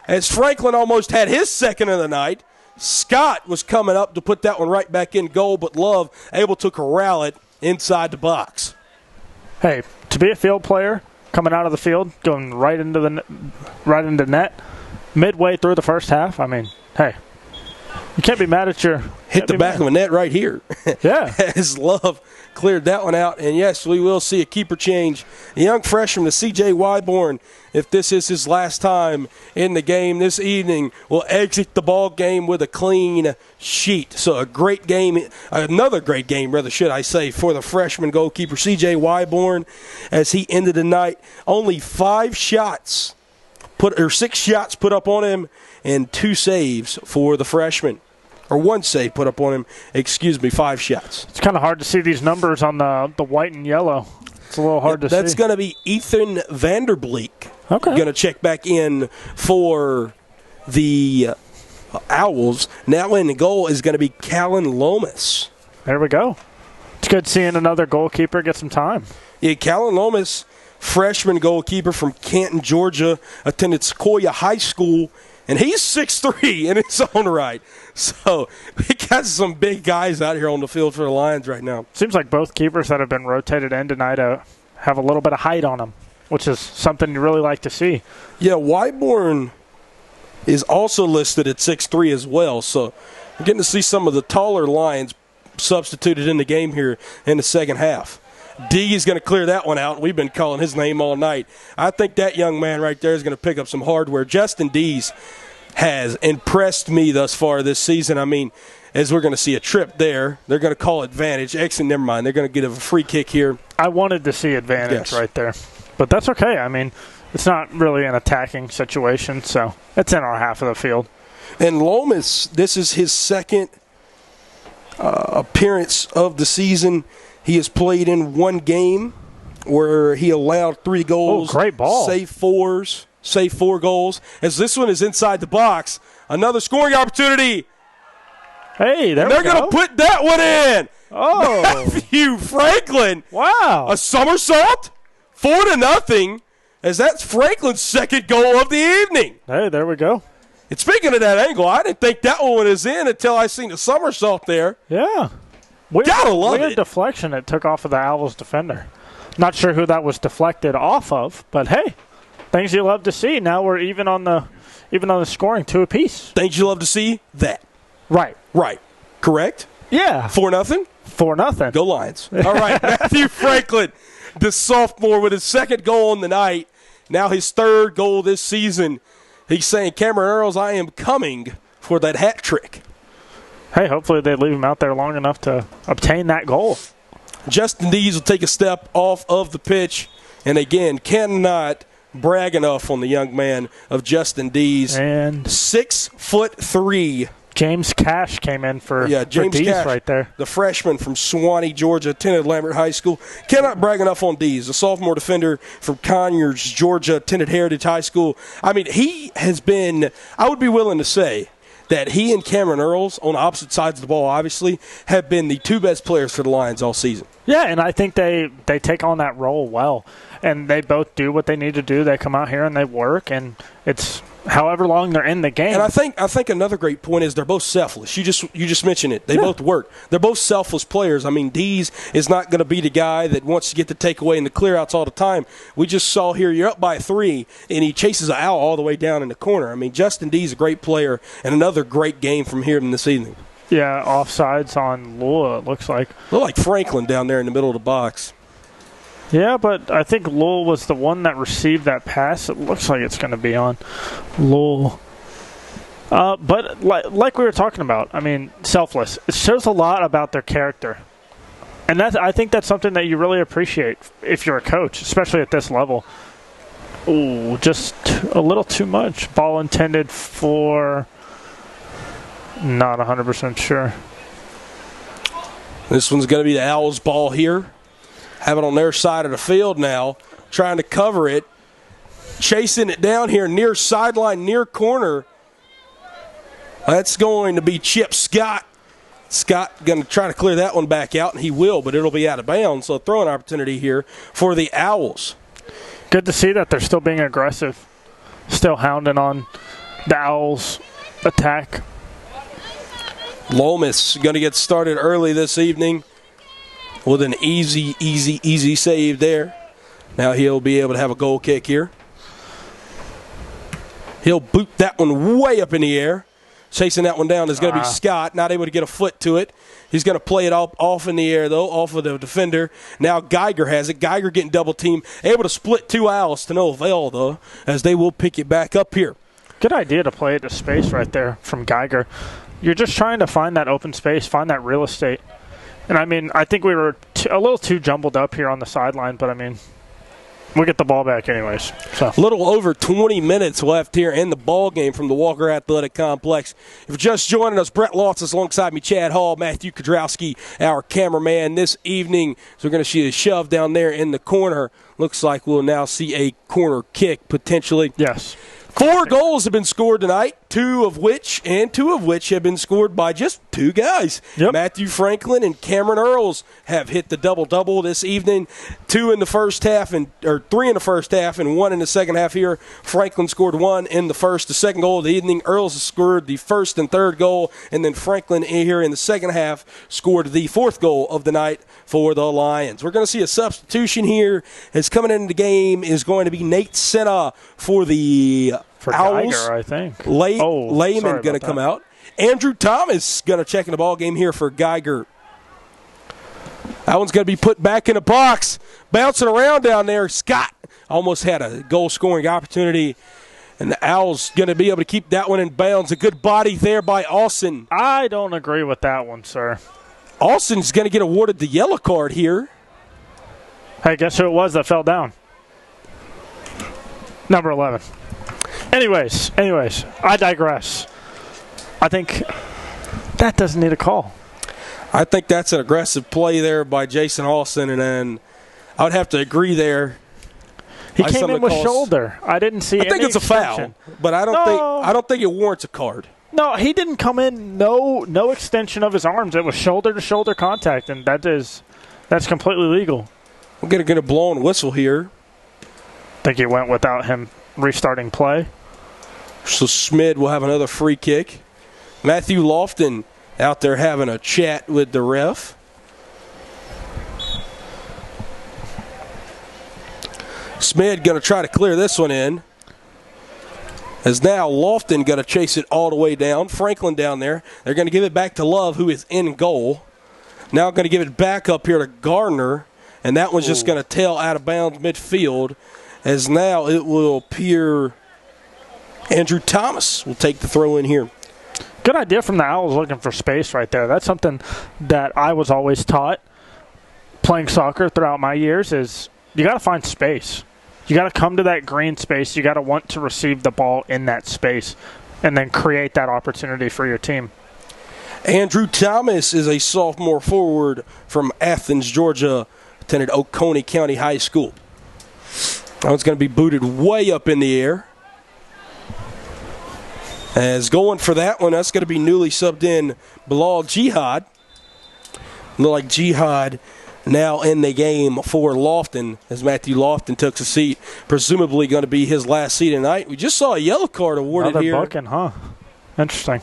As Franklin almost had his second of the night, Scott was coming up to put that one right back in goal, but Love able to corral it inside the box. Hey, to be a field player, coming out of the field, going right into net, midway through the first half, I mean, hey, you can't be mad at your... Hit the back of a net right here. Yeah. As Love cleared that one out. And, yes, we will see a keeper change. A young freshman, the C.J. Wyborn, if this is his last time in the game this evening, will exit the ball game with a clean sheet. So a great game, another great game, rather should I say, for the freshman goalkeeper, C.J. Wyborn, as he ended the night. Only 6 shots put up on him and 2 saves for the freshman. Or 1 save put up on him, 5 shots. It's kind of hard to see these numbers on the white and yellow. It's a little hard to see. That's going to be Ethan Vanderbleek. Okay. Going to check back in for the Owls. Now in the goal is going to be Callan Lomas. There we go. It's good seeing another goalkeeper get some time. Yeah, Callan Lomas, freshman goalkeeper from Canton, Georgia, attended Sequoia High School, and he's 6'3" in his own right. So we got some big guys out here on the field for the Lions right now. Seems like both keepers that have been rotated in tonight have a little bit of height on them, which is something you really like to see. Yeah, Wyborn is also listed at 6'3" as well. So we're getting to see some of the taller Lions substituted in the game here in the second half. D is going to clear that one out. We've been calling his name all night. I think that young man right there is going to pick up some hardware. Justin Dees has impressed me thus far this season. I mean, as we're going to see a trip there, they're going to call advantage. Actually, never mind. They're going to get a free kick here. I wanted to see advantage right there. But that's okay. I mean, it's not really an attacking situation, so it's in our half of the field. And Lomas, this is his second appearance of the season. He has played in 1 game where he allowed 3 goals. Oh, great ball. Save 4 goals. As this one is inside the box, another scoring opportunity. Hey, they're going to put that one in. Oh. Matthew Franklin. Wow. A somersault. 4-0. As that's Franklin's second goal of the evening. Hey, there we go. And speaking of that angle, I didn't think that one was in until I seen the somersault there. Yeah. Gotta love it. Weird deflection it took off of the Owls defender. Not sure who that was deflected off of, but hey, things you love to see. Now we're even on the scoring, 2 apiece. Things you love to see that. Right. Correct? Yeah. 4-0? 4-0. Go Lions. All right, Matthew Franklin, the sophomore, with his second goal on the night. Now his 3rd goal this season. He's saying, Cameron Earls, I am coming for that hat trick. Hey, hopefully they leave him out there long enough to obtain that goal. Justin Dees will take a step off of the pitch. And again, cannot brag enough on the young man of Justin Dees. And 6'3". James Cash came in for James Dees Cash, right there. The freshman from Suwanee, Georgia, attended Lambert High School. Cannot brag enough on Dees, a sophomore defender from Conyers, Georgia, attended Heritage High School. I mean, he has been, I would be willing to say, that he and Cameron Earls, on opposite sides of the ball, obviously, have been the 2 best players for the Lions all season. Yeah, and I think they take on that role well. And they both do what they need to do. They come out here and they work, and it's however long they're in the game. And I think another great point is they're both selfless. You just mentioned it. They both work. They're both selfless players. I mean, Dees is not going to be the guy that wants to get the takeaway and the clearouts all the time. We just saw here you're up by 3, and he chases an owl all the way down in the corner. I mean, Justin Dees is a great player, and another great game from here this evening. Yeah, offsides on Lula, it looks like. Look like Franklin down there in the middle of the box. Yeah, but I think Lowell was the one that received that pass. It looks like it's going to be on Lowell. But like we were talking about, I mean, selfless. It shows a lot about their character. And I think that's something that you really appreciate if you're a coach, especially at this level. Ooh, just a little too much. Ball intended for... Not 100% sure. This one's going to be the Owls' ball here. Have it on their side of the field now, trying to cover it. Chasing it down here near sideline, near corner. That's going to be Chip Scott. Scott going to try to clear that one back out, and he will, but it'll be out of bounds. So a throwing opportunity here for the Owls. Good to see that they're still being aggressive, still hounding on the Owls' attack. Lomas going to get started early this evening with an easy save there. Now he'll be able to have a goal kick here. He'll boot that one way up in the air. Chasing that one down is going to be Scott, not able to get a foot to it. He's going to play it off in the air, though, off of the defender. Now Geiger has it. Geiger getting double team. Able to split two Owls to no avail, though, as they will pick it back up here. Good idea to play it to space right there from Geiger. You're just trying to find that open space, find that real estate. And, I mean, I think we were a little too jumbled up here on the sideline, but, I mean, we'll get the ball back anyways. So. A little over 20 minutes left here in the ball game from the Walker Athletic Complex. If you're just joining us, Brett Lawtz is alongside me, Chad Hall, Matthew Kudrowski, our cameraman this evening. So we're going to see a shove down there in the corner. Looks like we'll now see a corner kick potentially. Yes. 4 goals have been scored tonight, two of which have been scored by just 2 guys. Yep. Matthew Franklin and Cameron Earls have hit the double-double this evening. 3 in the first half and 1 in the second half here. Franklin scored 1 in the first. The second goal of the evening, Earls has scored the first and third goal, and then Franklin here in the second half scored the 4th goal of the night for the Lions. We're going to see a substitution here. As coming into the game is going to be Nate Senna for the Owls. Geiger, I think. Layman going to come out. Andrew Thomas going to check in the ball game here for Geiger. That one's going to be put back in the box. Bouncing around down there. Scott almost had a goal-scoring opportunity. And the Owls going to be able to keep that one in bounds. A good body there by Austin. I don't agree with that one, sir. Austin's going to get awarded the yellow card here. Hey, guess who it was that fell down? Number 11. Anyways, I digress. I think that doesn't need a call. I think that's an aggressive play there by Jason Austin, and then I would have to agree there. He came in with shoulder. I didn't see. I think it's extension. A foul, but I don't think it warrants a card. No, he didn't come in. No extension of his arms. It was shoulder to shoulder contact, and that's completely legal. We're gonna get a blown whistle here. Think he went without him restarting play. So Smid will have another free kick. Matthew Lofton out there having a chat with the ref. Smid going to try to clear this one in. As now Lofton going to chase it all the way down. Franklin down there. They're going to give it back to Love, who is in goal. Now going to give it back up here to Gardner. And that one's just going to tail out of bounds midfield. As now it will appear Andrew Thomas will take the throw in here. Good idea from the Owls looking for space right there. That's something that I was always taught playing soccer throughout my years is you got to find space. You got to come to that green space. You got to want to receive the ball in that space and then create that opportunity for your team. Andrew Thomas is a sophomore forward from Athens, Georgia, attended Oconee County High School. That one's going to be booted way up in the air. As going for that one, that's going to be newly subbed in Bilal Jihad. Look like Jihad now in the game for Lofton, as Matthew Lofton took a seat, presumably going to be his last seat tonight. We just saw a yellow card awarded Another here. bucking, huh? Interesting.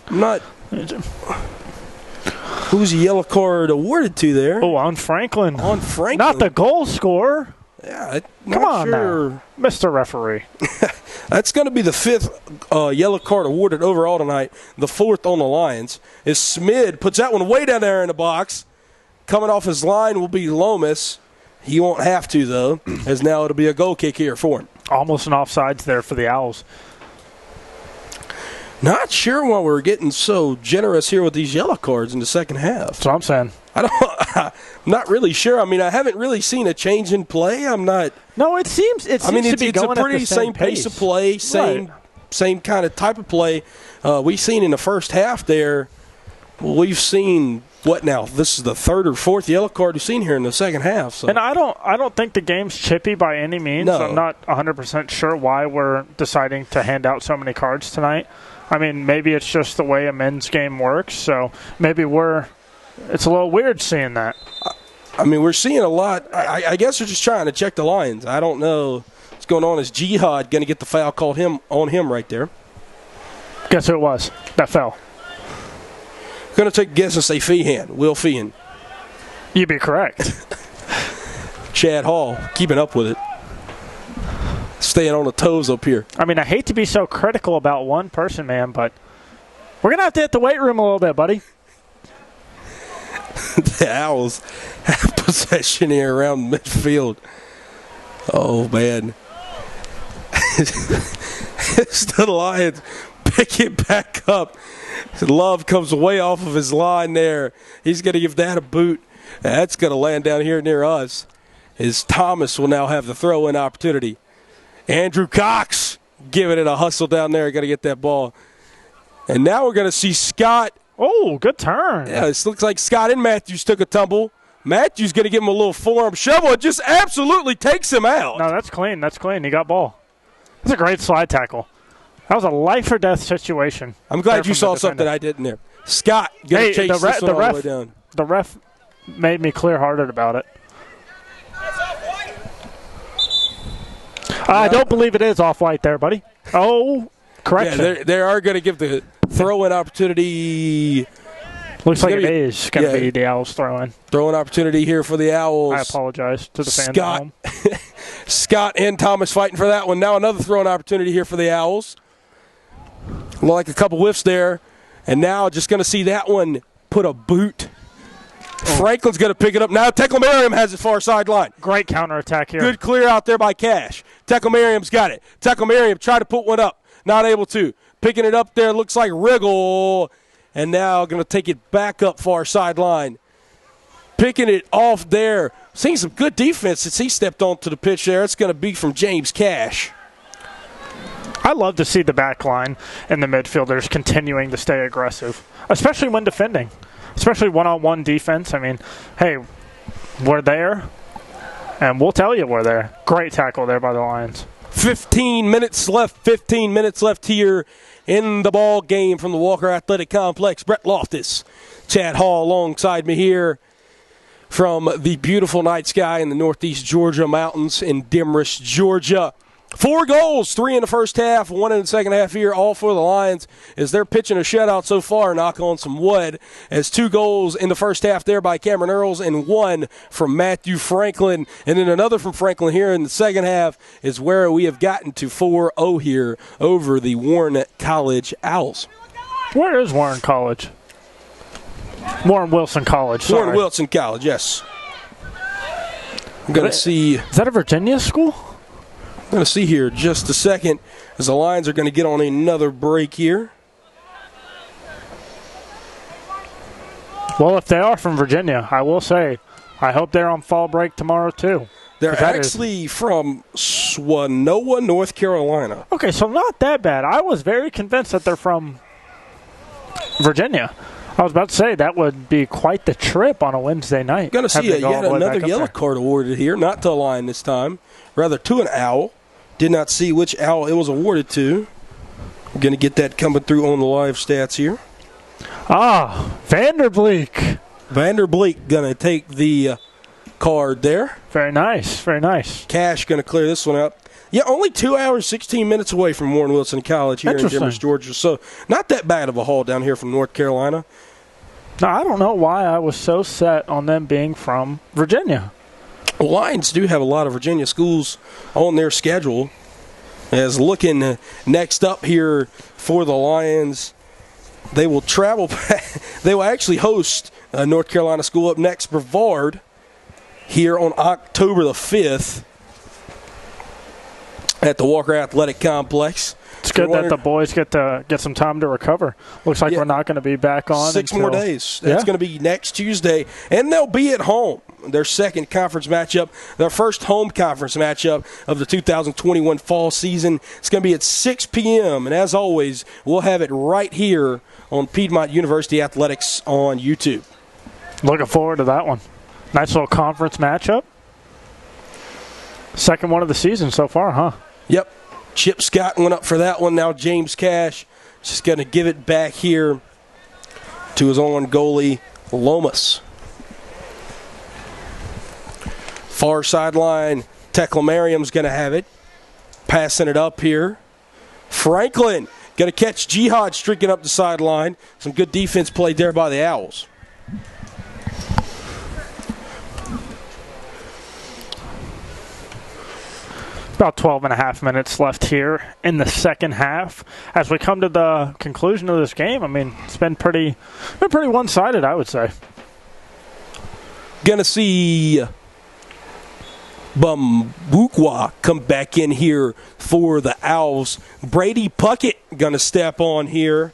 Who's the yellow card awarded to there? Oh, on Franklin. On Franklin. Not the goal scorer. Yeah, come on sure. now, Mr. Referee. That's going to be the 5th yellow card awarded overall tonight, the 4th on the Lions. As Smid puts that one way down there in the box. Coming off his line will be Lomas. He won't have to, though, as now it'll be a goal kick here for him. Almost an offsides there for the Owls. Not sure why we're getting so generous here with these yellow cards in the second half. That's what I'm saying. I'm not really sure. I mean, I haven't really seen a change in play. I'm not. No, it seems to be going a pretty at the same pace of play, same kind of type of play. We've seen in the first half there. We've seen what now? This is the 3rd or 4th yellow card we've seen here in the second half. So. And I don't think the game's chippy by any means. No. I'm not 100% sure why we're deciding to hand out so many cards tonight. I mean, maybe it's just the way a men's game works. So maybe we're It's a little weird seeing that. I mean, we're seeing a lot. I guess they're just trying to check the lines. I don't know what's going on. Is Jihad going to get the foul called on him right there? Guess who it was that fell? Going to take a guess and say Feehan, Will Feehan. You'd be correct. Chad Hall keeping up with it. Staying on the toes up here. I mean, I hate to be so critical about one person, man, but we're going to have to hit the weight room a little bit, buddy. The Owls have possession here around midfield. Oh, man. It's the Lions pick it back up. Love comes way off of his line there. He's going to give that a boot. That's going to land down here near us. As Thomas will now have the throw-in opportunity. Andrew Cox giving it a hustle down there. Got to get that ball. And now we're going to see Scott. Oh, good turn. Yeah, this looks like Scott and Matthews took a tumble. Matthews going to give him a little forearm shovel. It just absolutely takes him out. No, that's clean. That's clean. He got ball. That's a great slide tackle. That was a life-or-death situation. I'm glad you saw something I didn't there. Scott going to chase this one all the way down. The ref made me clear-hearted about it. I don't believe it is off-white there, buddy. Oh, correction. Yeah, they are going to give the throw-in opportunity. Looks like it is going to be the Owls throw-in. Throw-in opportunity here for the Owls. I apologize to the fans at home. Scott and Thomas fighting for that one. Now another throw-in opportunity here for the Owls. Like a couple whiffs there. And now just going to see that one put a boot. Franklin's going to pick it up. Now Tekel Merriam has it far sideline. Great counterattack here. Good clear out there by Cash. Tekel Merriam's got it. Tekel Merriam tried to put one up. Not able to. Picking it up there. Looks like Riggle. And now going to take it back up far sideline. Picking it off there. Seeing some good defense since he stepped onto the pitch there. It's going to be from James Cash. I love to see the back line and the midfielders continuing to stay aggressive, especially when defending, especially one-on-one defense. I mean, hey, we're there, and we'll tell you we're there. Great tackle there by the Lions. 15 minutes left. 15 minutes left here in the ball game from the Walker Athletic Complex. Brett Loftus, Chad Hall alongside me here from the beautiful night sky in the northeast Georgia mountains in Demorest, Georgia. 4 goals, 3 in the first half, 1 in the second half here, all for the Lions as they're pitching a shutout so far, knock on some wood, as 2 goals in the first half there by Cameron Earls and 1 from Matthew Franklin, and then another from Franklin here in the second half is where we have gotten to 4-0 here over the Warren College Owls. Where is Warren College? Warren Wilson College, sorry. Warren Wilson College, yes. I'm going to see. Is that a Virginia school? I'm going to see here just a second as the Lions are going to get on another break here. Well, if they are from Virginia, I will say, I hope they're on fall break tomorrow too. They're actually from Swanoa, North Carolina. Okay, so not that bad. I was very convinced that they're from Virginia. I was about to say that would be quite the trip on a Wednesday night. Going to see yet another yellow card awarded here, not to a Lion this time, rather to an Owl. Did not see which Owl it was awarded to. We're going to get that coming through on the live stats here. Vanderbleek. Vanderbleek going to take the card there. Very nice, very nice. Cash going to clear this one out. Yeah, only 2 hours, 16 minutes away from Warren Wilson College here in Demorest, Georgia. So not that bad of a haul down here from North Carolina. Now, I don't know why I was so set on them being from Virginia. Well, Lions do have a lot of Virginia schools on their schedule. As looking next up here for the Lions, they will travel. They will actually host a North Carolina school up next, Brevard, here on October the 5th at the Walker Athletic Complex. It's good that the boys get some time to recover. Looks like we're not going to be back on 6 more days. That's going to be next Tuesday, and they'll be at home. Their second conference matchup, their first home conference matchup of the 2021 fall season. It's going to be at 6 p.m., and as always, we'll have it right here on Piedmont University Athletics on YouTube. Looking forward to that one. Nice little conference matchup. Second one of the season so far, huh? Yep. Chip Scott went up for that one. Now James Cash just going to give it back here to his own goalie, Lomas. Far sideline, Teclamarium's going to have it. Passing it up here. Franklin going to catch Jihad streaking up the sideline. Some good defense played there by the Owls. About 12 and a half minutes left here in the second half. As we come to the conclusion of this game, I mean, it's been pretty one-sided, I would say. Going to see Bambukwa come back in here for the Owls. Brady Puckett going to step on here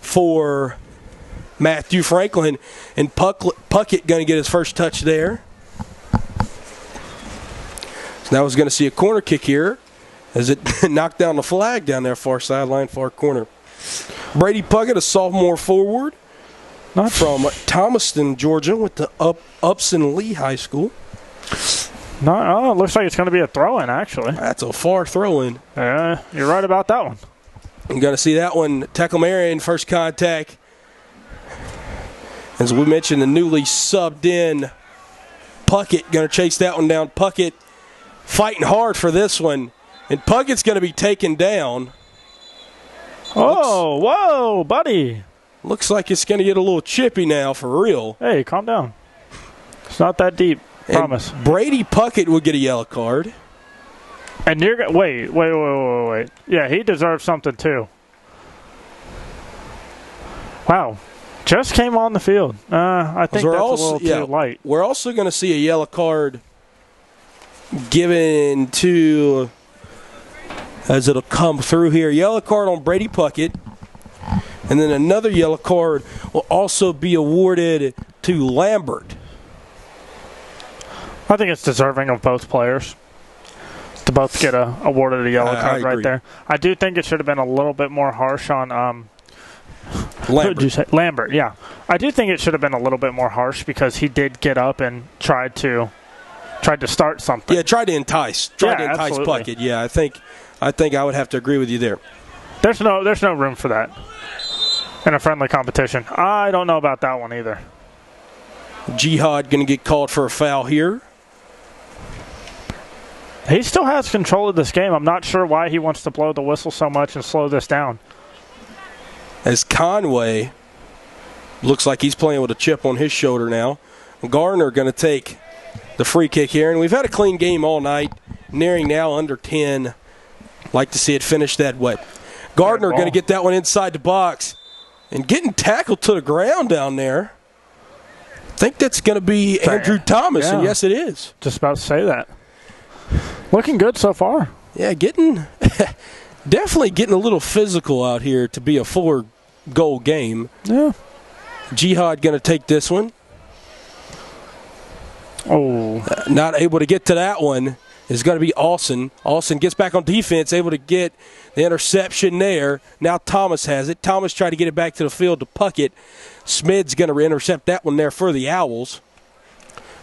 for Matthew Franklin. And Puckett going to get his first touch there. So now he's going to see a corner kick here as it knocked down the flag down there, far sideline, far corner. Brady Puckett, a sophomore forward from Thomaston, Georgia, with the Upson Lee High School. No, it looks like it's going to be a throw-in, actually. That's a far throw-in. You're right about that one. I'm going to see that one. Teclamarian, first contact. As we mentioned, the newly subbed in Puckett going to chase that one down. Puckett fighting hard for this one. And Puckett's going to be taken down. Oh, whoa, buddy. Looks like it's going to get a little chippy now for real. Hey, calm down. It's not that deep. Promise. And Brady Puckett would get a yellow card. And you're going to wait. Yeah, he deserves something too. Wow. Just came on the field. I think that's a little too light. We're also going to see a yellow card given to, as it'll come through here, yellow card on Brady Puckett. And then another yellow card will also be awarded to Lambert. I think it's deserving of both players to both get awarded a yellow card right there. I do think it should have been a little bit more harsh on Lambert. Who did you say? Lambert, yeah. I do think it should have been a little bit more harsh because he did get up and tried to start something. Yeah, tried to entice absolutely. Puckett. Yeah, I think I would have to agree with you there. There's no room for that in a friendly competition. I don't know about that one either. Jihad going to get called for a foul here. He still has control of this game. I'm not sure why he wants to blow the whistle so much and slow this down. As Conway looks like he's playing with a chip on his shoulder now. Gardner going to take the free kick here. And we've had a clean game all night, nearing now under 10. Like to see it finish that way. Gardner going to get that one inside the box and getting tackled to the ground down there. I think that's going to be Andrew Thomas, and yes, it is. Just about to say that. Looking good so far. Yeah, definitely getting a little physical out here to be a 4-goal game. Yeah. Jihad going to take this one. Oh. Not able to get to that one is going to be Austin. Austin gets back on defense, able to get the interception there. Now Thomas has it. Thomas tried to get it back to the field to Puckett. Smid's going to intercept that one there for the Owls.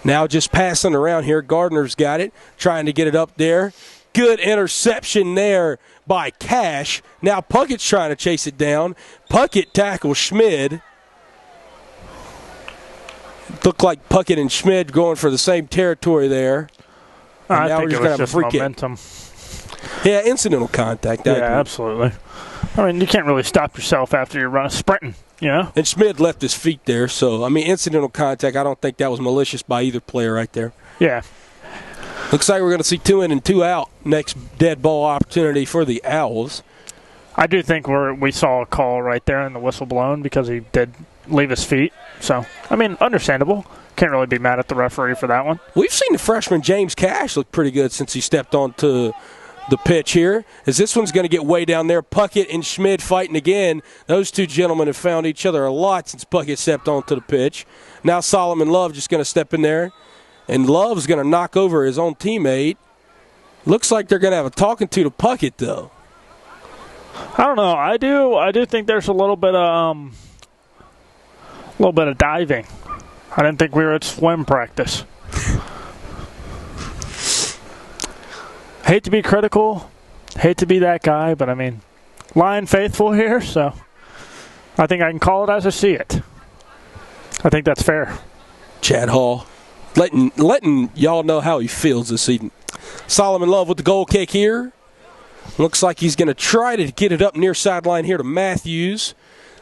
Now just passing around here. Gardner's got it, trying to get it up there. Good interception there by Cash. Now Puckett's trying to chase it down. Puckett tackles Schmid. Looked like Puckett and Schmid going for the same territory there. I think it was just momentum. Yeah, incidental contact. Yeah, absolutely. I mean, you can't really stop yourself after you're sprinting, you know? And Schmid left his feet there, so, I mean, incidental contact, I don't think that was malicious by either player right there. Yeah. Looks like we're going to see 2 in and 2 out. Next dead ball opportunity for the Owls. I do think we saw a call right there in the whistle blown because he did leave his feet. So, I mean, understandable. Can't really be mad at the referee for that one. We've seen the freshman James Cash look pretty good since he stepped onto the pitch here. As this one's going to get way down there. Puckett and Schmid fighting again. Those two gentlemen have found each other a lot since Puckett stepped onto the pitch. Now Solomon Love just going to step in there. And Love's going to knock over his own teammate. Looks like they're going to have a talking to Puckett, though. I don't know. I do think there's a little bit of diving. I didn't think we were at swim practice. Hate to be critical, hate to be that guy, but I mean, lying faithful here, so I think I can call it as I see it. I think that's fair. Chad Hall letting y'all know how he feels this evening. Solomon Love with the goal kick here. Looks like he's going to try to get it up near sideline here to Matthews.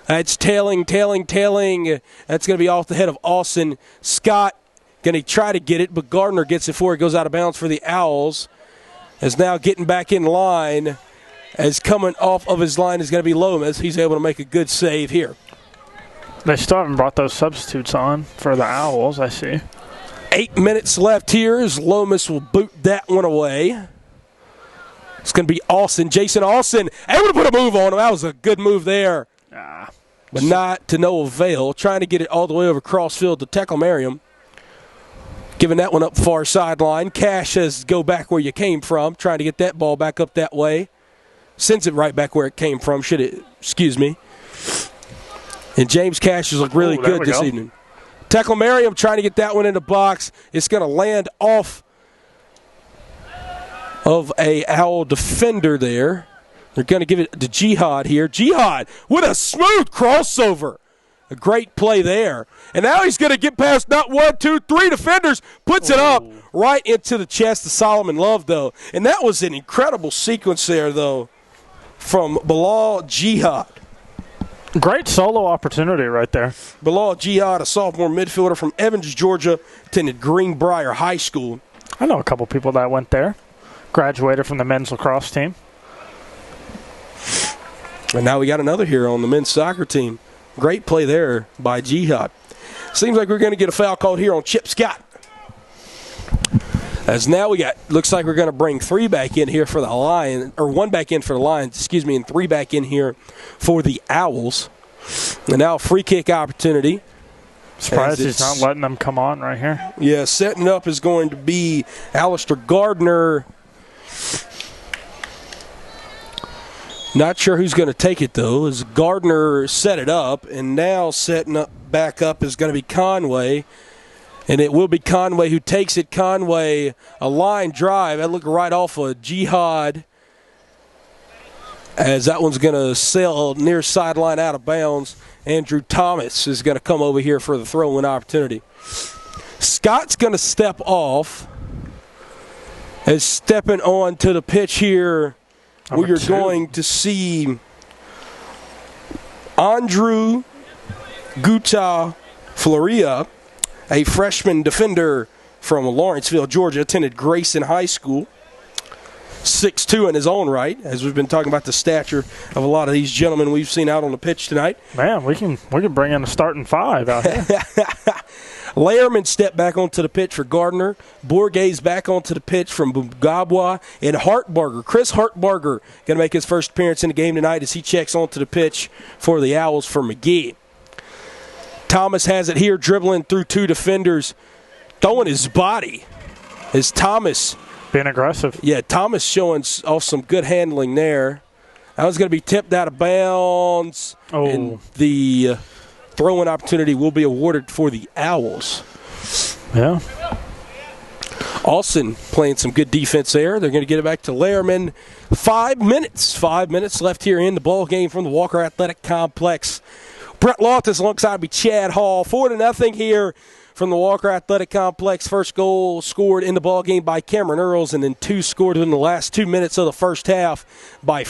That's tailing. That's going to be off the head of Austin. Scott going to try to get it, but Gardner gets it before it goes out of bounds for the Owls. Is now getting back in line. As coming off of his line is going to be Lomas. He's able to make a good save here. They still haven't brought those substitutes on for the Owls, I see. 8 minutes left here as Lomas will boot that one away. It's going to be Austin. Jason Austin able to put a move on him. That was a good move there. But not to no avail. Trying to get it all the way over crossfield to tackle Merriam. Giving that one up far sideline. Cash says go back where you came from. Trying to get that ball back up that way. Sends it right back where it came from. Excuse me. And James Cash has looked really good this evening. Tackle Merriam trying to get that one in the box. It's going to land off of a Owl defender there. They're going to give it to Jihad here. Jihad with a smooth crossover. A great play there. And now he's going to get past not 1, 2, 3 defenders. Puts it up right into the chest of Solomon Love, though. And that was an incredible sequence there, though, from Bilal Jihad. Great solo opportunity right there. Bilal Jihad, a sophomore midfielder from Evans, Georgia, attended Greenbrier High School. I know a couple people that went there. Graduated from the men's lacrosse team. And now we got another here on the men's soccer team. Great play there by Jihad. Seems like we're going to get a foul called here on Chip Scott. As now looks like we're going to bring 3 back in here for the Lions, or 1 back in for the Lions, and 3 back in here for the Owls. And now a free kick opportunity. Surprised he's not letting them come on right here. Yeah, setting up is going to be Alistair Gardner. Not sure who's going to take it, though, as Gardner set it up, and now setting up back up is going to be Conway. And it will be Conway who takes it. Conway, a line drive. That looked right off of Jihad. As that one's going to sail near sideline out of bounds. Andrew Thomas is going to come over here for the throw-in opportunity. Scott's going to step off. As stepping on to the pitch here, we are going to see Andrew Guta Floria, a freshman defender from Lawrenceville, Georgia, attended Grayson High School. 6'2" in his own right, as we've been talking about the stature of a lot of these gentlemen we've seen out on the pitch tonight. Man, we can bring in a starting 5 out here. Lehrman stepped back onto the pitch for Gardner. Bourget's back onto the pitch from Bugabwa. And Hartbarger, Chris Hartbarger, going to make his first appearance in the game tonight as he checks onto the pitch for the Owls for McGee. Thomas has it here, dribbling through 2 defenders, throwing his body. As Thomas being aggressive. Yeah, Thomas showing off some good handling there. That was going to be tipped out of bounds. And the throw-in opportunity will be awarded for the Owls. Yeah. Austin playing some good defense there. They're going to get it back to Lehrman. 5 minutes. 5 minutes left here in the ball game from the Walker Athletic Complex. Brett Loftus alongside me, Chad Hall. 4-0 here from the Walker Athletic Complex. First goal scored in the ballgame by Cameron Earls, and then 2 scored in the last 2 minutes of the first half by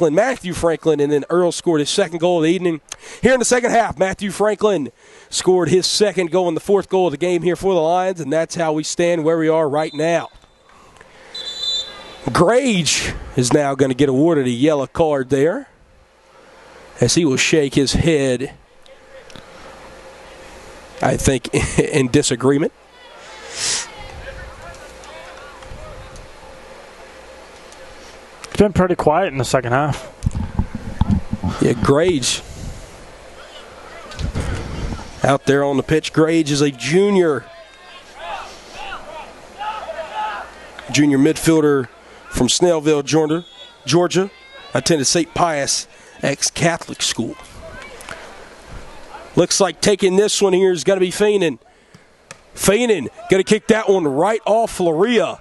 Matthew Franklin, and then Earls scored his second goal of the evening. Here in the second half, Matthew Franklin scored his second goal and the 4th goal of the game here for the Lions, and that's how we stand where we are right now. Grage is now going to get awarded a yellow card there, as he will shake his head, I think, in disagreement. It's been pretty quiet in the second half. Yeah, Grage out there on the pitch. Grage is a junior midfielder from Snellville, Georgia. Attended St. Pius ex-Catholic school. Looks like taking this one here is going to be Feenan. Feenan going to kick that one right off Floria.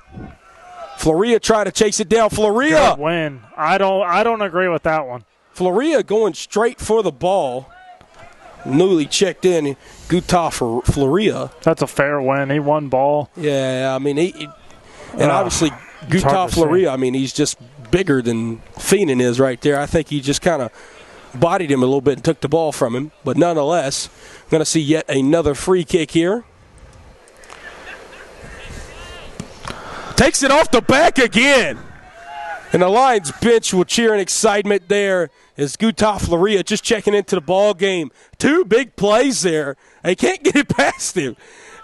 Floria trying to chase it down. Floria. Good win. I don't agree with that one. Floria going straight for the ball. newly checked in, Gustave Floria. That's a fair win. He won ball. Yeah, I mean, obviously Gustave Floria, I mean, he's just bigger than Feenan is right there. I think he just kind of bodied him a little bit and took the ball from him. But nonetheless, going to see yet another free kick here. Takes it off the back again. And the Lions bench will cheer in excitement there as Gustave Floria just checking into the ball game. 2 big plays there. They can't get it past him.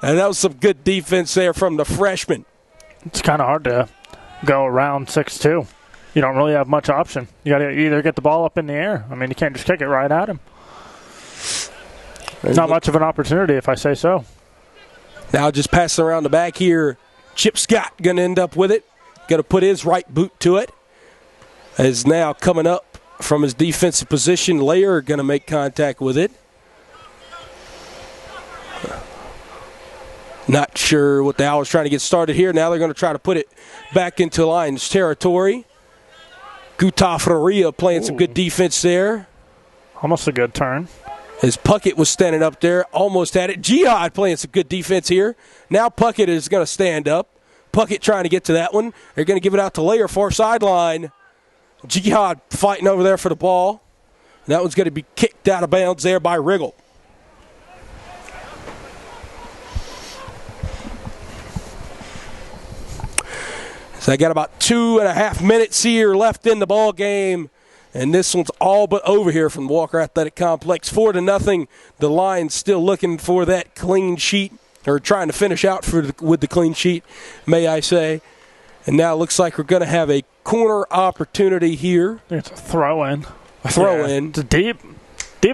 And that was some good defense there from the freshman. It's kind of hard to go around 6'2". You don't really have much option. You got to either get the ball up in the air. I mean, you can't just kick it right at him. Not much of an opportunity, if I say so. Now just passing around the back here. Chip Scott going to end up with it. Going to put his right boot to it. Is now coming up from his defensive position. Layer going to make contact with it. Not sure what the Owls trying to get started here. Now they're going to try to put it back into Lions territory. Gustave Floria playing some good defense there. Almost a good turn. As Puckett was standing up there, almost had it. Jihad playing some good defense here. Now Puckett is going to stand up. Puckett trying to get to that one. They're going to give it out to Layer, far sideline. Jihad fighting over there for the ball. That one's going to be kicked out of bounds there by Riggle. So I got about 2.5 minutes here left in the ball game. And this one's all but over here from Walker Athletic Complex. 4-0. The Lions still looking for that clean sheet, or trying to finish out with the clean sheet, may I say. And now it looks like we're going to have a corner opportunity here. It's a throw-in. A throw-in. It's a deep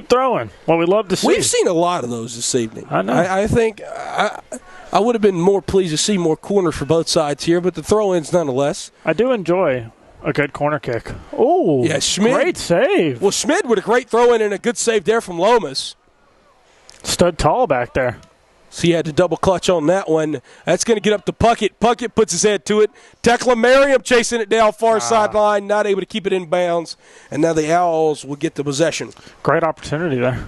throw-in. Well, we love to see. We've seen a lot of those this evening. I know. I think I would have been more pleased to see more corners for both sides here, but the throw-ins nonetheless. I do enjoy a good corner kick. Oh, yeah, Schmid. Great save. Well, Schmid with a great throw-in and a good save there from Lomas. Stood tall back there. So he had to double clutch on that one. That's going to get up to Puckett. Puckett puts his head to it. Tekla Merriam chasing it down far sideline, not able to keep it in bounds. And now the Owls will get the possession. Great opportunity there.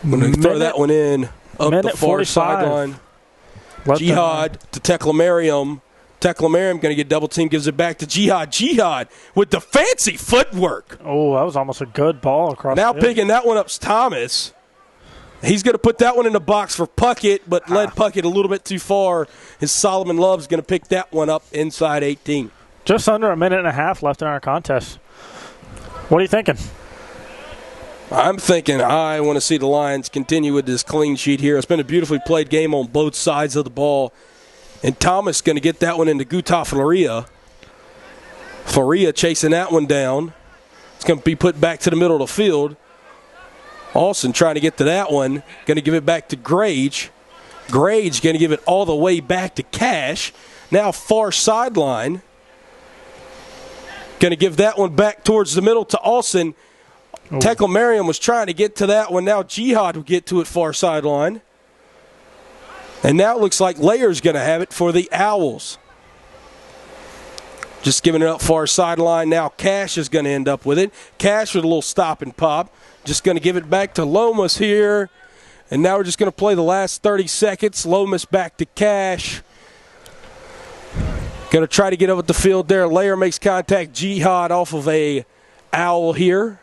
I'm going to throw that one in up the far sideline. Jihad to Tekla Merriam. Tekla Merriam going to get double team, gives it back to Jihad. Jihad with the fancy footwork. Oh, that was almost a good ball across. Now picking that one up's Thomas. He's going to put that one in the box for Puckett, but led Puckett a little bit too far. His Solomon Love's going to pick that one up inside 18. Just under a minute and a half left in our contest. What are you thinking? I'm thinking I want to see the Lions continue with this clean sheet here. It's been a beautifully played game on both sides of the ball. And Thomas going to get that one into Gustave Floria. Floria chasing that one down. It's going to be put back to the middle of the field. Austin trying to get to that one. Going to give it back to Grage. Grage going to give it all the way back to Cash. Now far sideline. Going to give that one back towards the middle to Austin. Tekla Merriam was trying to get to that one. Now Jihad will get to it far sideline. And now it looks like Layer's going to have it for the Owls. Just giving it up far sideline. Now Cash is going to end up with it. Cash with a little stop and pop. Just going to give it back to Lomas here. And now we're just going to play the last 30 seconds. Lomas back to Cash. Going to try to get up at the field there. Layer makes contact. Jihad off of a Owl here.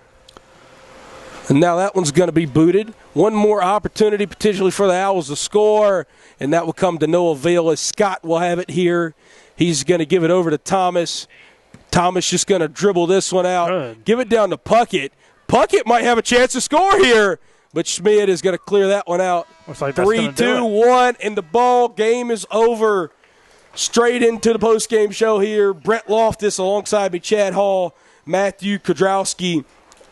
And now that one's going to be booted. One more opportunity potentially for the Owls to score, and that will come to no avail as Scott will have it here. He's going to give it over to Thomas. Thomas just going to dribble this one out. Good. Give it down to Puckett. Puckett might have a chance to score here, but Schmid is going to clear that one out. Looks like that's 3-2-1, and the ball game is over. Straight into the postgame show here. Brett Loftus alongside me, Chad Hall, Matthew Kodrowski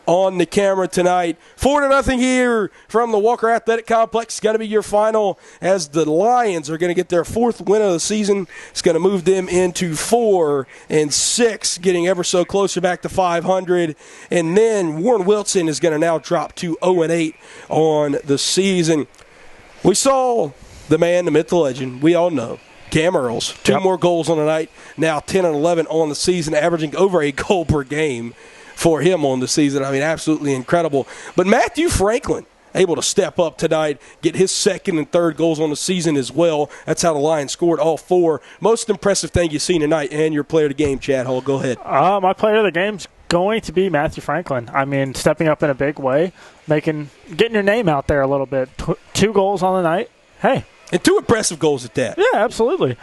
on the camera tonight. 4-0 here from the Walker Athletic Complex. It's going to be your final as the Lions are going to get their 4th win of the season. It's going to move them into 4-6, getting ever so closer back to 500. And then Warren Wilson is going to now drop to 0-8 on the season. We saw the man, the myth, the legend, we all know, Cam Earls, 2 more goals on the night, now 10 and 11 on the season, averaging over a goal per game for him on the season. I mean, absolutely incredible. But Matthew Franklin, able to step up tonight, get his 2nd and 3rd goals on the season as well. That's how the Lions scored all 4. Most impressive thing you've seen tonight, and your player of the game, Chad Hall. Go ahead. My player of the game's going to be Matthew Franklin. I mean, stepping up in a big way, getting your name out there a little bit. 2 goals on the night. Hey. And 2 impressive goals at that. Yeah, absolutely.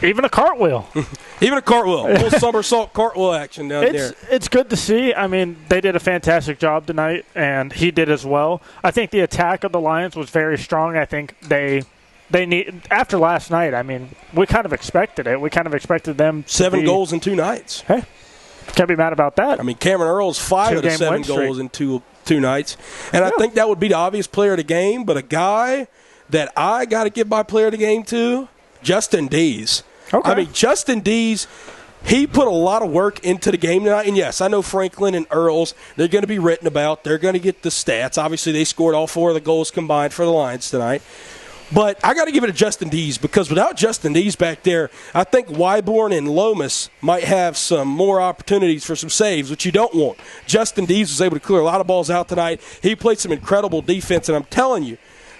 Even a cartwheel. Even a cartwheel. A little somersault cartwheel action down there. It's good to see. I mean, they did a fantastic job tonight, and he did as well. I think the attack of the Lions was very strong. I think they need, after last night, I mean, we kind of expected it. We kind of expected them to 7 goals in 2 nights. Hey, can't be mad about that. I mean, Cameron Earls, 5 of the 7 goals in two nights. And I think that would be the obvious player of the game, but a guy that I got to give my player of the game to, Justin Dees. Okay. I mean, Justin Dees, he put a lot of work into the game tonight. And, yes, I know Franklin and Earls, they're going to be written about. They're going to get the stats. Obviously, they scored all 4 of the goals combined for the Lions tonight. But I got to give it to Justin Dees, because without Justin Dees back there, I think Wyborn and Lomas might have some more opportunities for some saves, which you don't want. Justin Dees was able to clear a lot of balls out tonight. He played some incredible defense, and I'm telling you,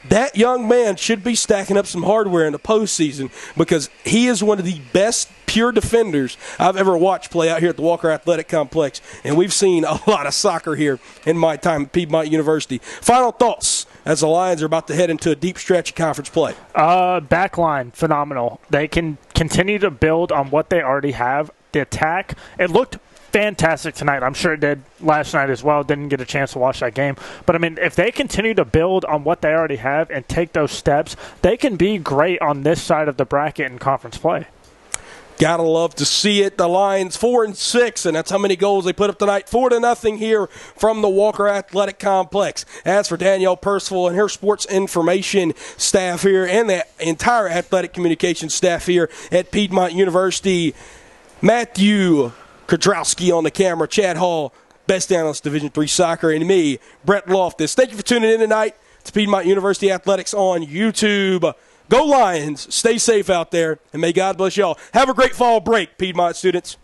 that young man should be stacking up some hardware in the postseason, because he is one of the best pure defenders I've ever watched play out here at the Walker Athletic Complex. And we've seen a lot of soccer here in my time at Piedmont University. Final thoughts as the Lions are about to head into a deep stretch of conference play. Backline, phenomenal. They can continue to build on what they already have. The attack, it looked fantastic tonight. I'm sure it did last night as well. Didn't get a chance to watch that game. But, I mean, if they continue to build on what they already have and take those steps, they can be great on this side of the bracket in conference play. Gotta love to see it. The Lions 4-6, and that's how many goals they put up tonight. 4-0 here from the Walker Athletic Complex. As for Danielle Percival and her sports information staff here and the entire athletic communications staff here at Piedmont University, Matthew Kudrowski on the camera, Chad Hall, best analyst Division III soccer, and me, Brett Loftus. Thank you for tuning in tonight to Piedmont University Athletics on YouTube. Go Lions. Stay safe out there, and may God bless y'all. Have a great fall break, Piedmont students.